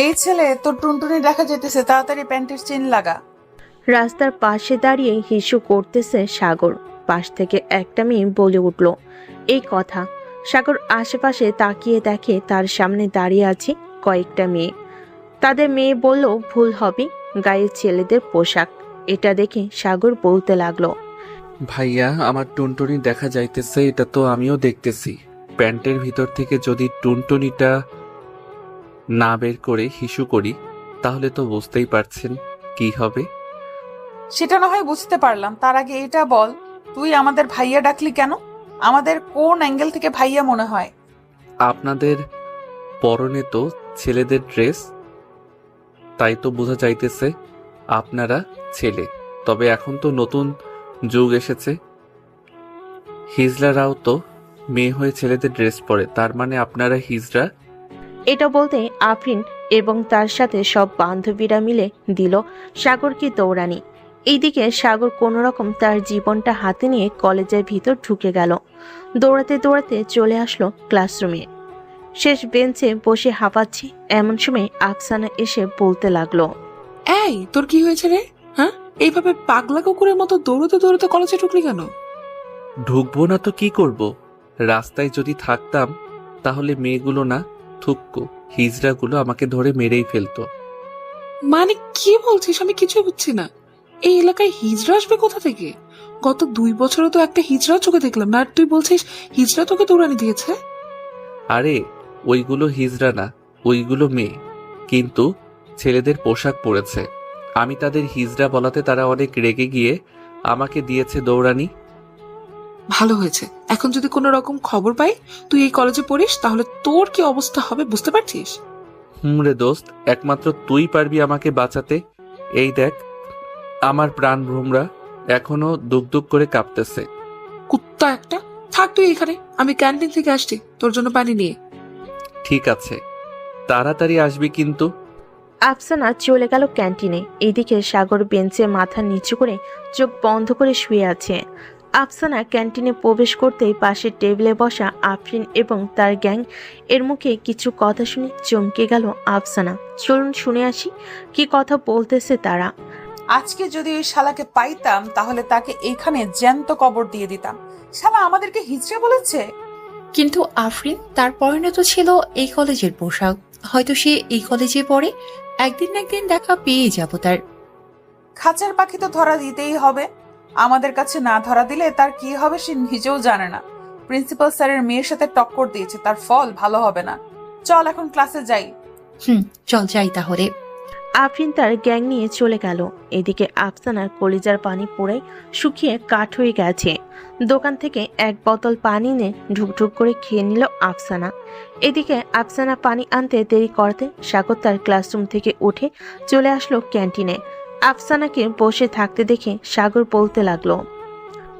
এই ছেলে তোর টুনটুনি দেখা যেতেছে, তাড়াতাড়ি প্যান্টের চেন লাগা। রাস্তার পাশে দাঁড়িয়ে হিসু করতেছে সাগর। পাশ থেকে একটা মেয়ে বলে উঠল এই কথা। সাগর আশেপাশে তাকিয়ে দেখে তার সামনে দাঁড়িয়ে আছে কয়েকটা মেয়ে। তাদের মেয়ে বলল ভুল হবে, গায়ে ছেলেদের পোশাক। এটা দেখে সাগর বলতে লাগলো, ভাইয়া, আমার টুনটুনি দেখা যাইতেছে, এটা তো আমিও দেখতেছি। প্যান্টের ভিতর থেকে যদি টুনটুনিটা না বের করে হিসু করি, তাহলে তো বুঝতেই পারছেন কি হবে। সেটা না হয় বুঝতে পারলাম, তার আগে এটা বল, তুই আমাদের ভাইয়া ডাকলি কেন? আমাদের কোন অ্যাঙ্গেল থেকে ভাইয়া মনে হয়? আপনাদের পরনে তো ছেলেদের ড্রেস, তাই তো বোঝা যাইতেছে আপনারা ছেলে। তবে এখন তো নতুন যুগ এসেছে, হিজড়ারাও তো মেয়ে হয়ে ছেলেদের ড্রেস পরে, তার মানে আপনারা হিজড়া। এটা বলতে আফরিন এবং তার সাথে সব বান্ধবীরা মিলে দিল সাগরকে দৌড়ানি। এইদিকে সাগর কোনোরকম তার জীবনটা হাতে নিয়ে কলেজের ভিতর ঢুকে গেল। দৌড়াতে দৌড়াতে চলে আসলো ক্লাসরুমে। শেষ বেঞ্চে বসে হাঁপাচ্ছি এমন সময় আফসানা এসে বলতে লাগলো, এই তোর কি হয়েছে রে? হ্যাঁ, এইভাবে পাগলা কুকুরের মতো দৌড়তে দৌড়তে কলেজে ঢুকলি কেন? ঢুকবো না তো কি করব? রাস্তায় যদি থাকতাম তাহলে মেয়েগুলো না, থুক্কু হিজড়াগুলো আমাকে ধরে মেরেই ফেলতো। মানে কি বলছিস? আমি কিছুই বুঝছি না। এই এলাকায় হিজড়া আসবে কোথা থেকে? গত 2 বছরে তো একটা হিজড়া চোখে দেখলাম না, আর তুই বলছিস হিজড়া তোকে দৌড়ানি দিয়েছে? আরে ওইগুলো হিজড়া না, ওইগুলো মেয়ে, কিন্তু ছেলেদের পোশাক পরেছে। আমি তাদের হিজড়া বলাতে তারা অনেক রেগে গিয়ে আমাকে দিয়েছে দৌড়ানি। ভালো হয়েছে। এখন যদি কোনো রকম খবর পাই তুই এই কলেজে পড়িস, তাহলে তোর কি অবস্থা হবে বুঝতে পারছিস? রে দোস্ত, একমাত্র তুই পারবি আমাকে বাঁচাতে। এই দেখ, আমার প্রাণ ভ্রমরা এখনো দুক দুক করে কাঁপতেছে। কুত্তা একটা! থাক তুই এখানে, আমি ক্যান্টিন থেকে আসছি তোর জন্য পানি নিয়ে। ঠিক আছে, তাড়াতাড়ি আসবি কিন্তু। আফসানা চলে গেল ক্যান্টিনে। এইদিকে সাগর বেঞ্চে মাথা নিচু করে চোখ বন্ধ করে শুয়ে আছে। আফসানা ক্যান্টিনে প্রবেশ করতেই পাশের টেবিলে বসা আফরিন এবং তার গ্যাং এর মুখে কিছু কথা শুনে চমকে গেল আফসানা। চলুন শুনে আসি কি কথা বলতেছে তারা। আজকে যদি ওই শালাকে পাইতাম তাহলে তাকে এইখানে জ্যান্ত কবর দিয়ে দিতাম। শালা আমাদেরকে হিজড়া বলেছে। কিন্তু আফরিন, তার পরনে তো ছিল এই কলেজের পোশাক। হয়তো সে এই কলেজে পড়ে, একদিন না একদিন দেখা পেয়ে যাব তার। খাঁচার পাখি তো ধরা দিতেই হবে। আমাদের কাছে না ধরা দিলে তার কি হবে সে নিজেও জানে না। প্রিন্সিপাল স্যারের মেয়ের সাথে টক্কর দিয়েছে, তার ফল ভালো হবে না। চল এখন ক্লাসে যাই। চল যাই তাহলে। আফরিন তার গ্যাং নিয়ে চলে গেল। এদিকে আফসানার কলিজার পানি পড়ে শুকিয়ে কাঠ হয়ে গেছে। দোকান থেকে এক বোতল পানি এনে ঢুকঢুক করে খেয়ে নিল আফসানা। এদিকে আফসানা পানি আনতে দেরি করতে সাগর তার ক্লাসরুম থেকে উঠে চলে আসলো ক্যান্টিনে। আফসানাকে বসে থাকতে দেখে সাগর বলতে লাগলো,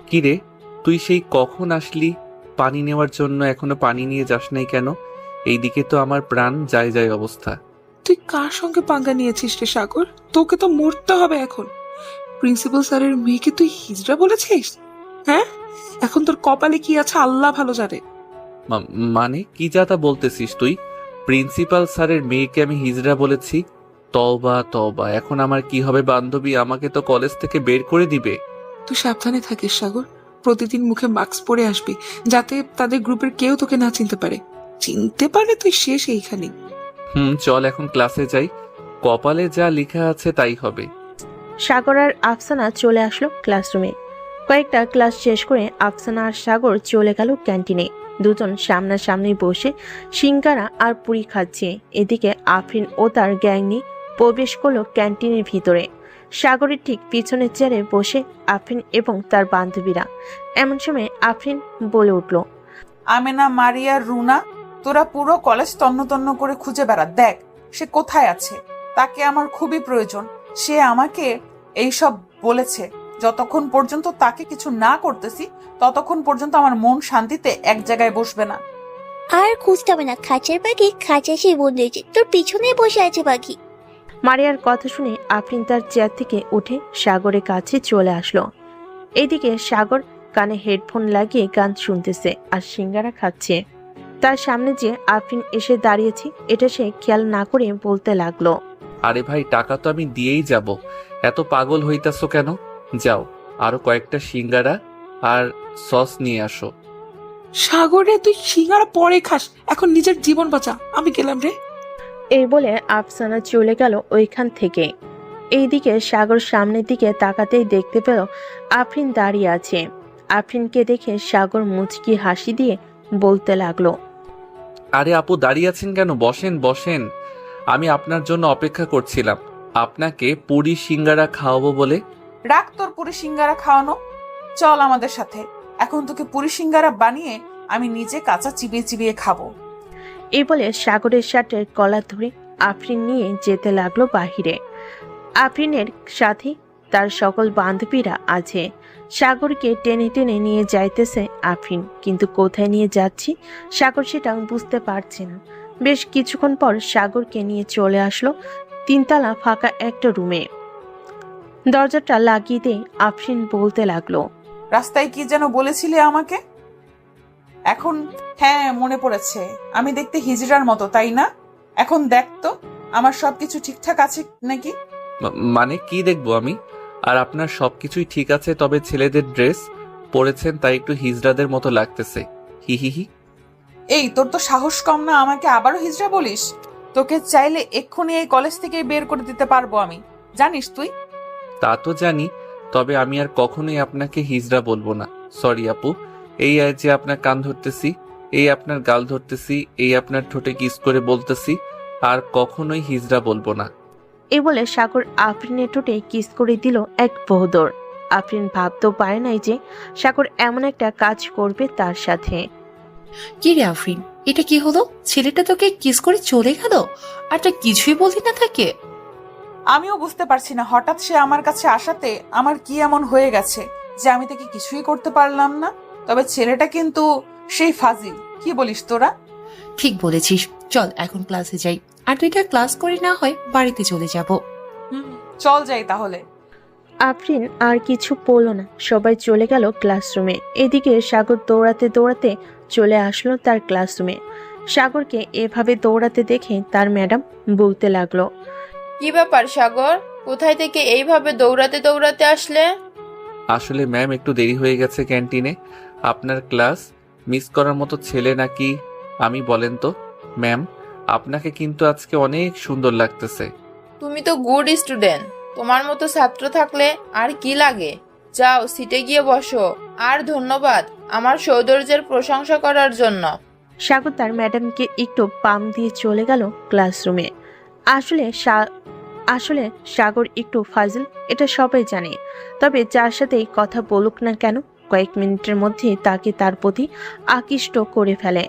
কিরে, তুই সেই কখন আসলি পানি নেওয়ার জন্য? এখনো পানি নিয়ে যাস নাই কেন? এইদিকে তো আমার প্রাণ যায় যায় অবস্থা। তুই কার সঙ্গে পাঙ্গা নিয়েছিস রে সাগর? তোকে তো মরতে হবে এখন। প্রিন্সিপাল স্যারের মেয়েকে তুই হিজড়া বলেছিস? হ্যাঁ, এখন তোর কপালে কি আছে আল্লাহ ভালো জানে। মানে কি যা তা বলতেছিস তুই? প্রিন্সিপাল স্যারের মেয়েকে আমি হিজড়া বলেছি? তওবা তওবা, এখন আমার কি হবে? বান্ধবী আমাকে তো কলেজ থেকে বের করে দিবে। তুই সাবধানে থাকিস সাগর। প্রতিদিন মুখে মাস্ক পরে আসবি, যাতে তাদের গ্রুপের কেউ তোকে না চিনতে পারে। চিনতে পারলে তুই শেষ এইখানে। চল এখন ক্লাসে যাই, কপালে যা লেখা আছে তাই হবে। সাগর আর আফসানা চলে আসলো ক্লাসরুমে। কয়েকটা ক্লাস শেষ করে আফসানা আর সাগর চলে গেল ক্যান্টিনে। দুজন সামনাসামনি বসে সিঙ্গারা আর পুরি খাচ্ছে। এদিকে আফরিন ও তার গ্যাং নিয়ে প্রবেশ করলো ক্যান্টিনের ভিতরে। সাগরের ঠিক পিছনের চেয়ারে বসে আফরিন এবং তার বান্ধবীরা। এমন সময় আফরিন বলে উঠল, আমেনা, মারিয়া, রুনা, তোরা পুরো কলেজ তন্ন তন্ন করে খুঁজে বেড়া, দেখ সে কোথায় আছে। তাকে আমার খুবই প্রয়োজন। সে আমাকে এইসব বলেছে। যতক্ষণ পর্যন্ত তাকে কিছু না করতেছি ততক্ষণ পর্যন্ত আমার মন শান্তিতে এক জায়গায় বসবে না। আর খুঁজতে হবে না, খাঁচার পাখি খাঁচা সে বন্ধুছে, তোর পিছনে বসে আছে পাখি। মারিয়ার কথা শুনে আফরিন তার চেয়ার থেকে উঠে সাগরের কাছে চলে আসলো। এদিকে সাগর কানে হেডফোন লাগিয়ে গান শুনতেছে আর সিঙ্গারা খাচ্ছে। তার সামনে যে আফরিন এসে দাঁড়িয়েছে এটা সে খেয়াল না করে বলতে লাগলো। আরে ভাই, টাকা তো আমি দিয়েই যাব, এত পাগল হইতাছো কেন? যাও, আরো কয়েকটা সিঙ্গারা আর সস নিয়ে আসো। সাগরে তুই সিঙ্গারা পরে খাস, এখন নিজের জীবন বাঁচা, আমি গেলাম রে। এই বলে আফসানা চলে গেল ওইখান থেকে। এইদিকে সাগর সামনের দিকে তাকাতেই দেখতে পেল আফরিন দাঁড়িয়ে আছে। আফরিনকে দেখে সাগর মুচকি হাসি দিয়ে বলতে লাগলো। আরে আপু, দাঁড়িয়ে আছেন কেন? বসেন বসেন, আমি আপনার জন্য অপেক্ষা করছিলাম, আপনাকে পুরি সিঙ্গারা খাওয়াবো বলে। রাখ তোর পুরি সিঙ্গারা খাওয়ানো, চল আমাদের সাথে। এখন তোকে পুরি সিঙ্গারা বানিয়ে আমি নিজে কাঁচা চিবিয়ে চিবিয়ে খাবো। এই বলে সাগরের শার্টের কলার ধরে আফরিন নিয়ে যেতে লাগলো বাহিরে। আফরিনের সাথে তার সকল বান্ধবীরা আছে। সাগরকে টেনে টেনে নিয়ে যাইতেছে আফরিন, কিন্তু কোথায় নিয়ে যাচ্ছি সাগর সেটা বুঝতে পারছে না। বেশ কিছুক্ষণ পর সাগরকে নিয়ে চলে আসলো তিনতলা ফাঁকা একটা রুমে। দরজাটা লাগিয়ে দিয়ে আফরিন বলতে লাগলো। রাস্তায় কি যেন বলেছিলে আমাকে? এখন হ্যাঁ মনে পড়েছে, আমি দেখতে হিজড়ার মতো, তাই না? এখন দেখ তো আমার সবকিছু ঠিকঠাক আছে নাকি। মানে কি দেখবো আমি? আর আপনার সবকিছুই ঠিক আছে, তবে ছেলেদের ড্রেস পরেছেন তাই একটু হিজড়াদের মতো লাগতেছে, হি হি হি। এই তোর তো সাহস কম না আমাকে আবারও হিজড়া বলিস? তোকে চাইলে এক্ষুনি এই কলেজ থেকে বের করে দিতে পারবো আমি, জানিস তুই? তা তো জানি, তবে আমি আর কখনোই আপনাকে হিজড়া বলবো না। সরি আপু, এই যে আপনার কান ধরতেছি, এই আপনার গাল ধরতেছি, এই আপনার ঠোঁটে কিস করে বলতেছি, আর কখনোই হিজড়া বলবো না। এই বলে সাগর আফরিনের ঠোঁটে কিস করে দিল এক বহদর। আফরিন ভাবতেও পারে নাই যে সাগর এমন একটা কাজ করবে তার সাথে। কি রে আফরিন, এটা কি হলো? ছেলেটা তোকে কিস করে চলে গেল আর তুই কিছুই বললি না তাকে? আমিও বুঝতে পারছি না হঠাৎ সে আমার কাছে আসাতে আমার কি এমন হয়ে গেছে যে আমি তাকে কিছুই করতে পারলাম না। তবে ছেলেটা কিন্তু সেই ফাজিল, কি বলিস তোরা? ঠিক বলেছিস, চল এখন ক্লাসে যাই, আর দুইটা ক্লাস করে না হয় বাড়িতে চলে যাব। চল যাই তাহলে। আফরিন আর কিছু বলল না, সবাই চলে গেল ক্লাসরুমে। এদিকে সাগর দৌড়াতে দৌড়াতে চলে আসলো তার ক্লাসরুমে। সাগরকে এভাবে দৌড়াতে দেখে তার ম্যাডাম বলতে লাগলো। কি ব্যাপার সাগর, কোথায় থেকে এইভাবে দৌড়াতে দৌড়াতে আসলে? আসলে ম্যাম, একটু দেরি হয়ে গেছে ক্যান্টিনে। আপনার ক্লাস মিস করার মতো ছেলে নাকি আমি বলেন তো? ম্যাম, আপনাকে কিন্তু আজকে অনেক সুন্দর লাগতেছে। তুমি তো গুড স্টুডেন্ট, তোমার মতো ছাত্র থাকলে আর কি লাগে। যাও সিটে গিয়ে বসো, আর ধন্যবাদ আমার সৌন্দর্যের প্রশংসা করার জন্য। সাগর তার ম্যাডামকে একটু পাম দিয়ে চলে গেল ক্লাসরুমে। আসলে সাগর একটু ফাজিল, এটা সবাই জানে। তবে যার সাথে কথা বলুক না কেন, কয়েক মিনিটের মধ্যে তাকে তার প্রতি আকৃষ্ট করে ফেলে।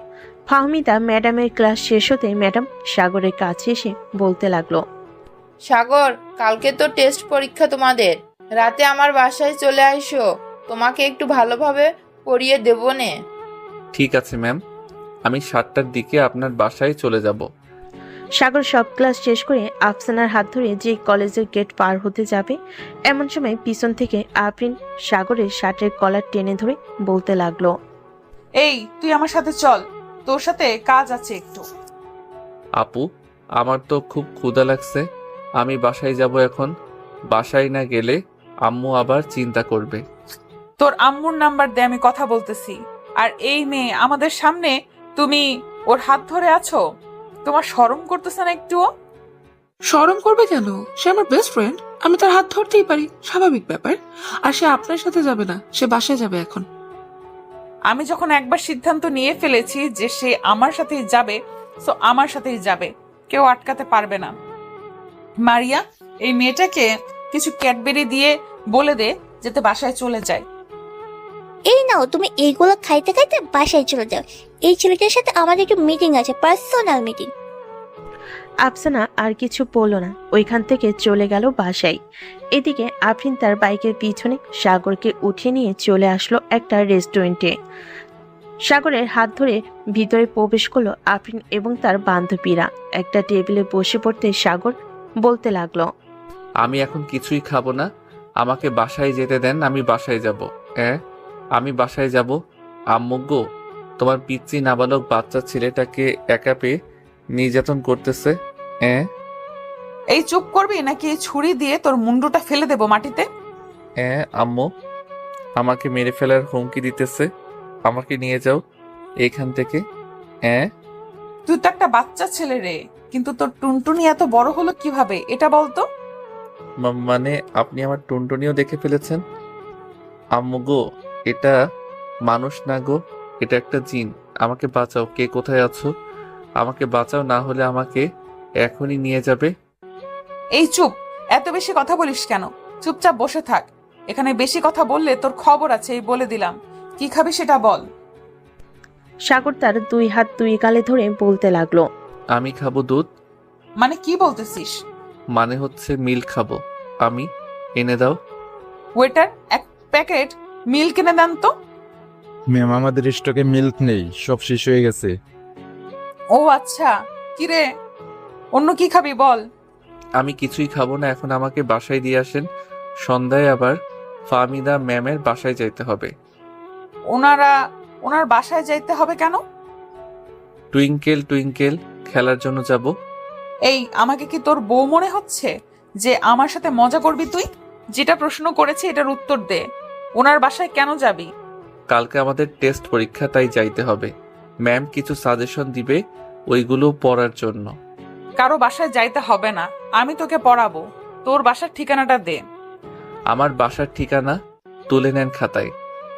ফাহমিদা ম্যাডামের ক্লাস শেষ হতে ম্যাডাম সাগরের কাছে এসে বলতে লাগলো। সাগর, কালকে তো টেস্ট পরীক্ষা তোমাদের, রাতে আমার বাসায় চলে আইসো, তোমাকে একটু ভালোভাবে পড়িয়ে দেবো নে। ঠিক আছে ম্যাম, আমি 7টার দিকে আপনার বাসায় চলে যাব। সাগর সব ক্লাস শেষ করে আফসানার হাত ধরে যে কলেজের গেট পার হতে যাবে, এমন সময় পিছন থেকে আফরিন সাগরের শার্টের কলার টেনে ধরে বলতে লাগলো। এই তুই আমার সাথে চল, তোর সাথে কাজ আছে একটু। আপু, আমার তো খুব ক্ষুধা লাগছে, আমি বাসায় যাব এখন। বাসায় না গেলে আম্মু আবার চিন্তা করবে। তোর আম্মুর নাম্বার দে, আমি কথা বলতেছি। আর এই মেয়ে আমাদের সামনে তুমি ওর হাত ধরে আছো, তোমার শরম করতেছে না একটুও? শরম করবে কেন? সে আমার বেস্ট ফ্রেন্ড, আমি তার হাত ধরতেই পারি, স্বাভাবিক ব্যাপার। আর সে আপনার সাথে যাবে না, সে বাসায় যাবে এখন। আমি যখন একবার সিদ্ধান্ত নিয়ে ফেলেছি যে সে আমার সাথেই যাবে, সো আমার সাথেই যাবে, কেউ আটকাতে পারবে না। মারিয়া, এই মেয়েটাকে কিছু ক্যাডবেরি দিয়ে বলে দে যাতে বাসায় চলে যায়। এই নাও, তুমি এইগুলো খাইতে খাইতে বাসায় চলে যাও। এই ছেলেটার সাথে আমাদের একটু মিটিং আছে, পার্সোনাল মিটিং। আফসানা আর কিছু বলল না, ওইখান থেকে চলে গেল বাসায়। এদিকে আফরিন তার বাইকের পিছনে সাগরকে উঠিয়ে নিয়ে চলে আসলো একটা রেস্টুরেন্টে। সাগরের হাত ধরে ভিতরে প্রবেশ করলো আফরিন এবং তার বান্ধবীরা। একটা টেবিলে বসে পড়তে সাগর বলতে লাগলো। আমি এখন কিছুই খাবো না, আমাকে বাসায় যেতে দেন, আমি বাসায় যাব। আমি বাসায় যাব। আম্মু গো, তোমার পিচ্চি নাবালক বাচ্চা ছেলেটাকে একা পেয়ে নির্যাতন করতেছে। এই চুপ করবি নাকি এই ছুরি দিয়ে তোর মুন্ডুটা ফেলে দেবো মাটিতে? আম্মু আমাকে মেরে ফেলার হুমকি দিতেছে। আমাকে নিয়ে যাও এখান থেকে। তুই তো একটা বাচ্চা ছেলে রে, কিন্তু তোর টুনটুনি এত বড় হলো কিভাবে এটা বলতো? মানে আপনি আমার টুনটুনিও দেখে ফেলেছেন? আম্মু গো, এটা মানুষ না গো, এটা একটা জিন। আমাকে বাঁচাও, কে কোথায় আছো? আমাকে বাঁচাও, না হলে আমাকে এখনই নিয়ে যাবে। এই চুপ, এত বেশি কথা বলিস কেন? চুপচাপ বসে থাক। এখানে বেশি কথা বললে তোর খবর আছে, এই বলে দিলাম। কি খাবি সেটা বল। সাগর তার 2 হাত 2 গালে ধরে বলতে লাগলো। আমি খাবো দুধ। মানে কি বলতেছিস? মানে হচ্ছে মিল্ক খাবো আমি। এনে দাও। ওয়েটার, এক প্যাকেট মিল্ক এনে দেন তো। ম্যাম, আমাদের স্টকে মিল্ক নেই, সব শেষ হয়ে গেছে। ও আচ্ছা, কি রে, অন্য কি খাবি বল। আমি কিছুই খাবো না, এখন আমাকে বাসায় দিয়ে আসেন। সন্ধ্যায় আবার ফাহমিদা ম্যামের বাসায় যাইতে হবে। ওনার বাসায় যাইতে হবে কেন? টুইঙ্কেল টুইঙ্কেল খেলার জন্য যাব। এই, আমাকে কি তোর বউ মনে হচ্ছে যে আমার সাথে মজা করবি তুই? যেটা প্রশ্ন করেছি এটার উত্তর দে। ওনার বাসায় কেন যাবি? কালকে আমাদের টেস্ট পরীক্ষা, তাই যাইতে হবে। ম্যাম কিছু সাজেশন দিবে, ওইগুলো পড়ার জন্য। কারো বাসায় যাইতে হবে না, আমি তোকে পড়াবো। তোর বাসার ঠিকানাটা দে। আমার বাসার ঠিকানা তুলে নেন খাতায়।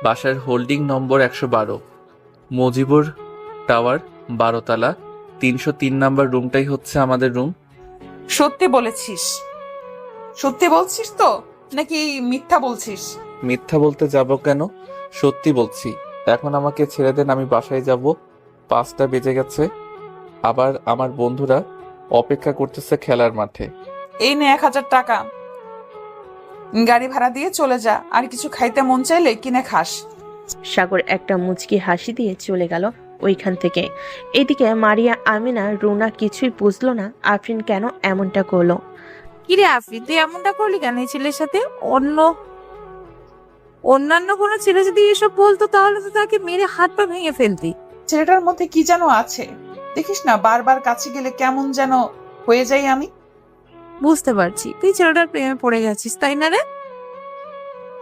বাসার হোল্ডিং নম্বর 112, মজিবুর টাওয়ার, 12 তলা, 303 নাম্বার রুমটাই হচ্ছে আমাদের রুম। সত্যি বলেছিস? সত্যি বলছিস তো নাকি মিথ্যা বলছিস? মিথ্যা বলতে যাব কেন, সত্যি বলছি। এখন আমাকে ছেড়ে দেন, আমি বাসায় যাব। 5টা বেজে গেছে। আবার আমার বন্ধুরা অপেক্ষা করতেছে খেলার মাঠে। এই নে 1000 টাকা, গাড়ি ভাড়া দিয়ে চলে যা। আর কিছু খাইতে মন চাইলে কিনে খাস। সাগর একটা মুচকি হাসি দিয়ে চলে গেল ওইখান থেকে। এদিকে মারিয়া, আমিনা, রুনা কিছুই বুঝলো না আফরিন কেন এমনটা করলো। কিরে আফরিন, তুই এমনটা করলি কেন এই ছেলের সাথে? অন্যান্য কোনো ছেলে যদি এসব বলতো তাহলে তো তাকে মেরে হাত পা ভেঙে ফেলতি। ছেলেটার মধ্যে কি যেন আছে, দেখিস না বারবার কাছে গেলে কেমন যেন হয়ে যাই আমি। বুঝতে পারছি তুই ছেলেটার প্রেমে পড়ে গেছিস, তাই না রে?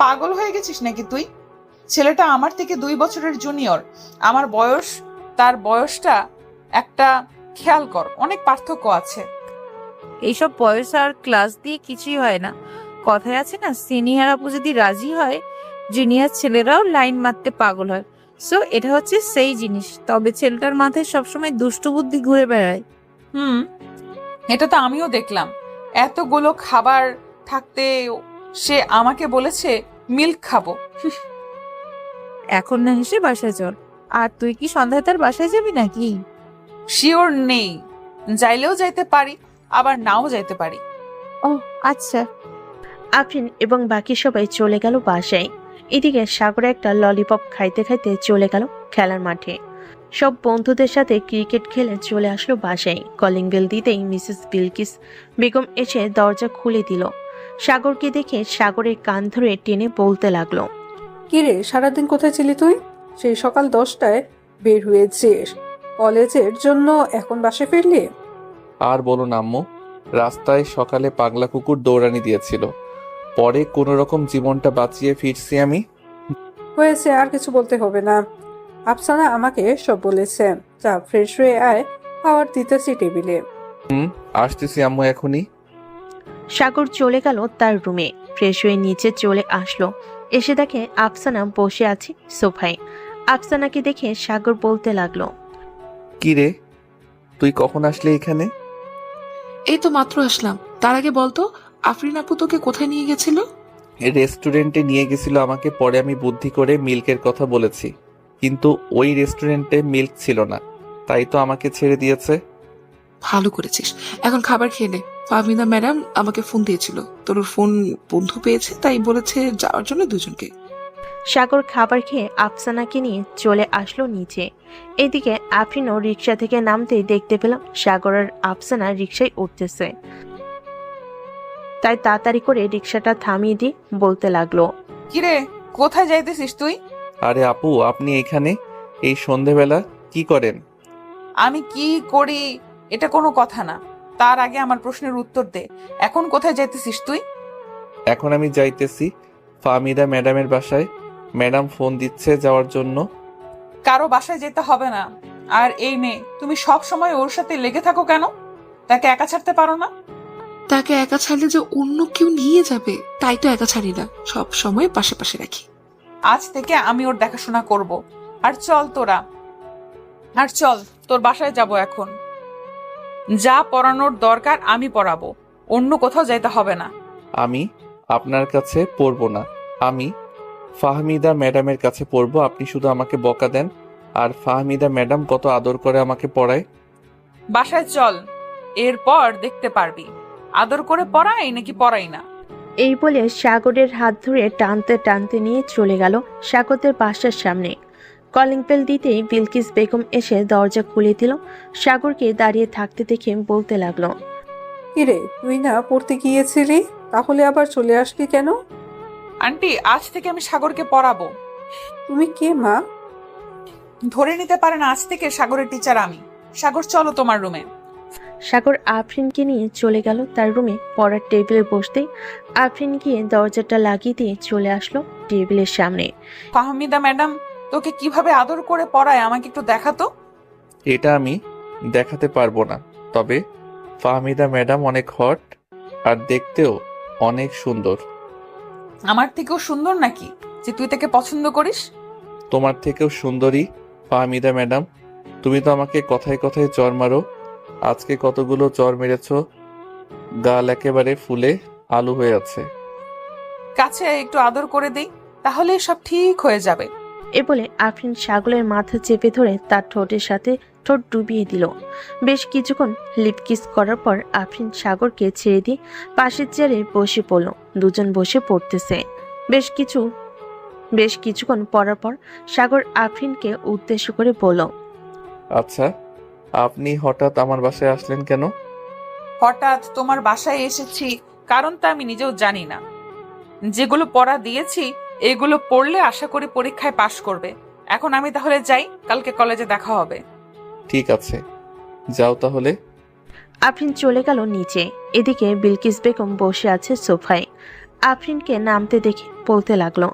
পাগল হয়ে গেছিস নাকি তুই? ছেলেটা আমার থেকে 2 বছরের জুনিয়র। আমার বয়স, তার বয়সটা একটা খেয়াল কর, অনেক পার্থক্য আছে। এইসব বয়স আর ক্লাস দিয়ে কিছুই হয় না। কথায় আছে না, সিনিয়র আপু যদি রাজি হয় জুনিয়র ছেলেরাও লাইন মারতে পাগল হয়। সো এটা হচ্ছে সেই জিনিস। তবে ছেলেটার মাথায় সবসময় দুষ্ট বুদ্ধি ঘুরে বেড়ায়। এটা তো আমিও দেখলাম। এতগুলো খাবার থাকতে সে আমাকে বলেছে মিল্ক খাবো। এখন না হেসে বাসায় চল। আর তুই কি সন্ধ্যায় তার বাসায় যাবি নাকি? শিওর নেই, যাইলেও যাইতে পারি আবার নাও যাইতে পারি। ও আচ্ছা। আফরিন এবং বাকি সবাই চলে গেল বাসায়। এদিকে সাগর একটা ললিপপ খাইতে খাইতে চলে গেল খেলার মাঠে। সব বন্ধুদের সাথে ক্রিকেট খেলে চলে আসলো বাসায়। কলিং বেল দিতেই মিসেস বিলকিস বেগম এসে দরজা খুলে দিল। সাগরকে দেখে সাগরের কান ধরে টেনে বলতে লাগলো। কিরে, সারাদিন কোথায় ছিলি তুই? সেই সকাল 10টায় বের হয়েছিস কলেজের জন্য, এখন বাসে ফিরলি? আর বলো না আম্মু, রাস্তায় সকালে পাগলা কুকুর দৌড়ানি দিয়েছিল, পরে কোনো রকম জীবনটা বাঁচিয়ে ফিরছি আমি। হয়েছে, আর কিছু বলতে হবে না। আফসানা আমাকে সব বলেছে। যা, ফ্রেশ হয়ে আয়, খাবার দিতেছি টেবিলে। আসতেছি আম্মু এখনই। সাগর চলে গেল তার রুমে। ফ্রেশ হয়ে নিচে চলে আসলো। এসে দেখে আফসানা বসে আছে সোফায়। আফসানাকে দেখে সাগর বলতে লাগলো। কি রে, তুই কখন আসলে এখানে? এই তো মাত্র আসলাম। তার আগে বলতো, আফরিন আপু তোকে কোথায় নিয়ে গেছিল? রেস্টুরেন্টে নিয়ে গেছিল আমাকে, পরে আমি বুদ্ধি করে মিল্কের কথা বলেছি, কিন্তু ওই রেস্টুরেন্টে মিল্ক ছিল না, তাই তো আমাকে ছেড়ে দিয়েছে। ভালো করেছিস। এখন খাবার খেলে। ফাহমিদা ম্যাডাম আমাকে ফোন দিয়েছিল, তোর ফোন বন্ধু পেয়েছে, তাই বলেছে যাওয়ার জন্য দুজনকে। সাগর খাবার খেয়ে আফসানাকে নিয়ে চলে আসলো নিচে। এদিকে আফরিনও রিক্সা থেকে নামতেই দেখতে পেলাম সাগর আর আফসানা রিক্সায় উঠতেছে। তাই তাড়াতাড়ি করে রিক্সাটা থামিয়ে দিয়ে বলতে লাগলো। কিরে, কোথায় যাইতেছিস তুই? আরে আপু, আপনি এখানে? এই সন্ধেবেলা কি করেন? আমি কি করি এটা কোনো কথা না, তার আগে আমার প্রশ্নের উত্তর দে। এখন কোথায় যাইতেছিস তুই? এখন আমি যাইতেছি ফাহমিদা ম্যাডামের বাসায়। ম্যাডাম ফোন দিচ্ছে যাওয়ার জন্য। কারো বাসায় যেতে হবে না। আর এই মেয়ে, তুমি সব সময় ওর সাথে লেগে থাকো কেন? তাকে একা ছাড়তে পারো না? তাকে একা ছাড়লে যে অন্য কেউ নিয়ে যাবে, তাই তো একা ছাড়ি না, সব সময় পাশে পাশে রাখি। আজ থেকে আমি ওর দেখাশোনা করব। আর চল তোরা, আর চল তোর বাসায় যাব এখন। যা পড়ানোর দরকার আমি পড়াবো, অন্য কোথাও যাইতে হবে না। আমি আপনার কাছে পড়বো না, আমি ফাহমিদা ম্যাডামের কাছে পড়বো। আপনি শুধু আমাকে বকা দেন। আর ফাহমিদা ম্যাডাম কত আদর করে আমাকে পড়ায়। বাসায় চল, এরপর দেখতে পারবি আদর করে পড়াই নাকি পড়াই না। এই বলে সাগরের হাত ধরে টানতে টানতে নিয়ে চলে গেল সাগরদের বাসার সামনে। কলিং বেল দিতেই বিলকিস বেগম এসে দরজা খুলে দিল। সাগরকে দাঁড়িয়ে থাকতে দেখে বলতে লাগলো, কিরে, তুই না পড়তে গিয়েছিলি, তাহলে আবার চলে আসলি কেন? আন্টি, আজ থেকে আমি সাগরকে পড়াবো। তুমি কে মা? ধরে নিতে পারে না আজ থেকে সাগরের টিচার আমি। সাগর, চলো তোমার রুমে। সাগর আফরিনকে নিয়ে চলে গেল তার রুমে। পড়ার টেবিলে বসতেই আফরিন গিয়ে দরজাটা লাগিয়ে দিয়ে চলে আসলো টেবিলের সামনে। ফাহমিদা ম্যাডাম তোকে কিভাবে আদর করে পড়ায় আমাকে একটু দেখাতো। এটা আমি দেখাতে পারবো না, তবে ফাহমিদা ম্যাডাম অনেক হট আর দেখতেও অনেক সুন্দর। আমার থেকেও সুন্দর নাকি যে তুই তাকে পছন্দ করিস? তোমার থেকেও সুন্দরী ফাহমিদা ম্যাডাম। তুমি তো আমাকে কথায় কথায় চর মারো। আজকে কতগুলো চর মেরেছো, গাল একেবারে ফুলে আলু হয়ে আছে। কাছে একটু আদর করে দেই, তাহলে সব ঠিক হয়ে যাবে। এ বলে আফরিন সাগরের মাথা চেপে ধরে তার ঠোঁটের সাথে ঠোঁট ডুবিয়ে দিল। বেশ কিছুক্ষণ লিপ কিস করার পর আফরিন সাগরকে ছেড়ে দিয়ে পাশের চেয়ারে বসে পড়ল। দুজন বসে পড়তেছে। বেশ কিছুক্ষণ পড়ার পর সাগর আফরিনকে উদ্দেশ্য করে বলল, আচ্ছা, আপনি হঠাৎ আমার বাসায় আসলেন কেন? হঠাৎ তোমার বাসায় এসেছি কারণটা আমি নিজেও জানি না। যেগুলো পড়া দিয়েছি এগুলো পড়লে আশা করি পরীক্ষায় পাশ করবে। এখন আমি তাহলে যাই, কালকে কলেজে দেখা হবে। ঠিক আছে, যাও তাহলে। আফরিন চলে গেল নিচে। এদিকে বিলকিস বেগম বসে আছে সোফায়। আফরিনকে নামতে দেখে বলতে লাগলো,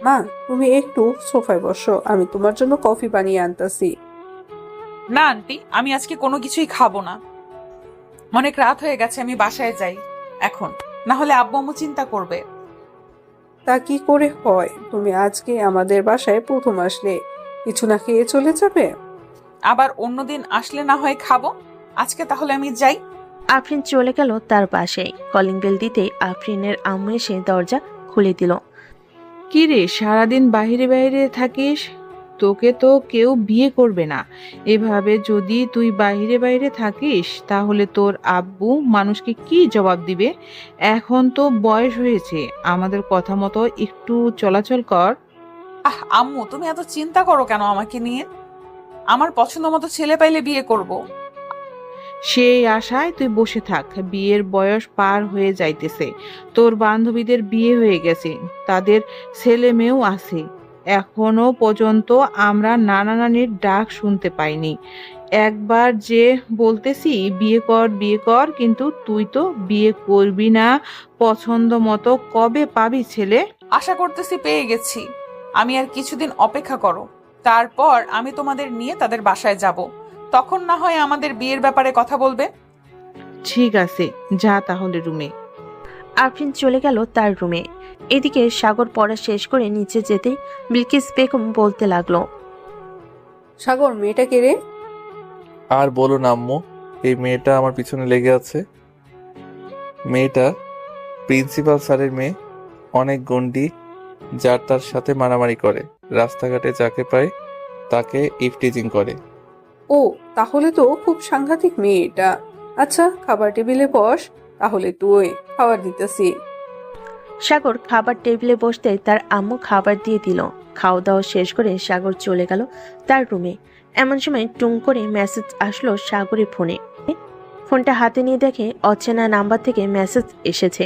মা, তুমি একটু সোফায় বসো, আমি তোমার জন্য কফি বানিয়ে আনতাছি। না আন্টি, আমি আজকে কোনো কিছুই খাবো না। অনেক রাত হয়ে গেছে, আমি বাসায় যাই এখন, না হলে আব্বু আম্মু চিন্তা করবে। তা কি করে হয়? তুমি আজকে আমাদের বাসায় প্রথম আসলে, কিছু না খেয়ে চলে যাবে? আবার অন্যদিন আসলে না হয় খাবো, আজকে তাহলে আমি যাই। আফরিন চলে গেল তার বাসায়। কলিং বেল দিতে আফরিনের আম্মু এসে দরজা খুলে দিল। কি রে, সারাদিন বাইরে বাইরে থাকিস? তোকে তো কেউ বিয়ে করবে না। এভাবে যদি তুই বাইরে বাইরে থাকিস তাহলে তোর আব্বু মানুষকে কি জবাব দিবে? এখন তো বয়স হয়েছে, আমাদের কথা মতো একটু চলাচল কর। আম্মু, তুমি এত চিন্তা করো কেন আমাকে নিয়ে? আমার পছন্দ মতো ছেলে পাইলে বিয়ে করব। সেই আশায় তুই বসে থাক। বিয়ের বয়স পার হয়ে যাইতেছে, তোর বান্ধবীদের বিয়ে হয়ে গেছে, তাদের ছেলে মেয়েও আছে। এখনো পর্যন্ত আমরা নানা নানির ডাক শুনতে পাইনি। একবার যে বলতেছি বিয়ে কর বিয়ে কর, কিন্তু তুই তো বিয়ে করবি না। পছন্দ মতো কবে পাবি ছেলে? আশা করতেছি পেয়ে গেছি। আমি আর কিছুদিন অপেক্ষা করো, তারপর আমি তোমাদের নিয়ে তাদের বাসায় যাব। তখন না হয় আমাদের বিয়ের ব্যাপারে কথা বলবে। ঠিক আছে, যা তাহলে রুমে। আফরিন চলে গেল তার রুমে। এদিকে সাগর পড়া শেষ করে নিচে যেতেই বিলকিস বেগম বলতে লাগলো, সাগর, মেয়েটা কে রে? আর বলো না আম্মু, এই মেয়েটা আমার পিছনে লেগে আছে। মেয়েটা প্রিন্সিপাল স্যারের মেয়ে, অনেক গন্ডি, যার তার সাথে মারামারি করে, রাস্তাঘাটে যাকে পায় তাকে ইফটিজিং করে। ও, তাহলে তো খুব সাংঘাতিক মেয়ে এটা। আচ্ছা, খাবার টেবিলে বস, তাহলে তুই খাবার দিতেছি। সাগর খাবার টেবিলে বসতে তার আম্মু খাবার দিয়ে দিল। খাওয়া দাওয়া শেষ করে সাগর চলে গেল তার রুমে। এমন সময় টুং করে মেসেজ আসলো সাগরের ফোনে। ফোনটা হাতে নিয়ে দেখে অচেনা নাম্বার থেকে মেসেজ এসেছে।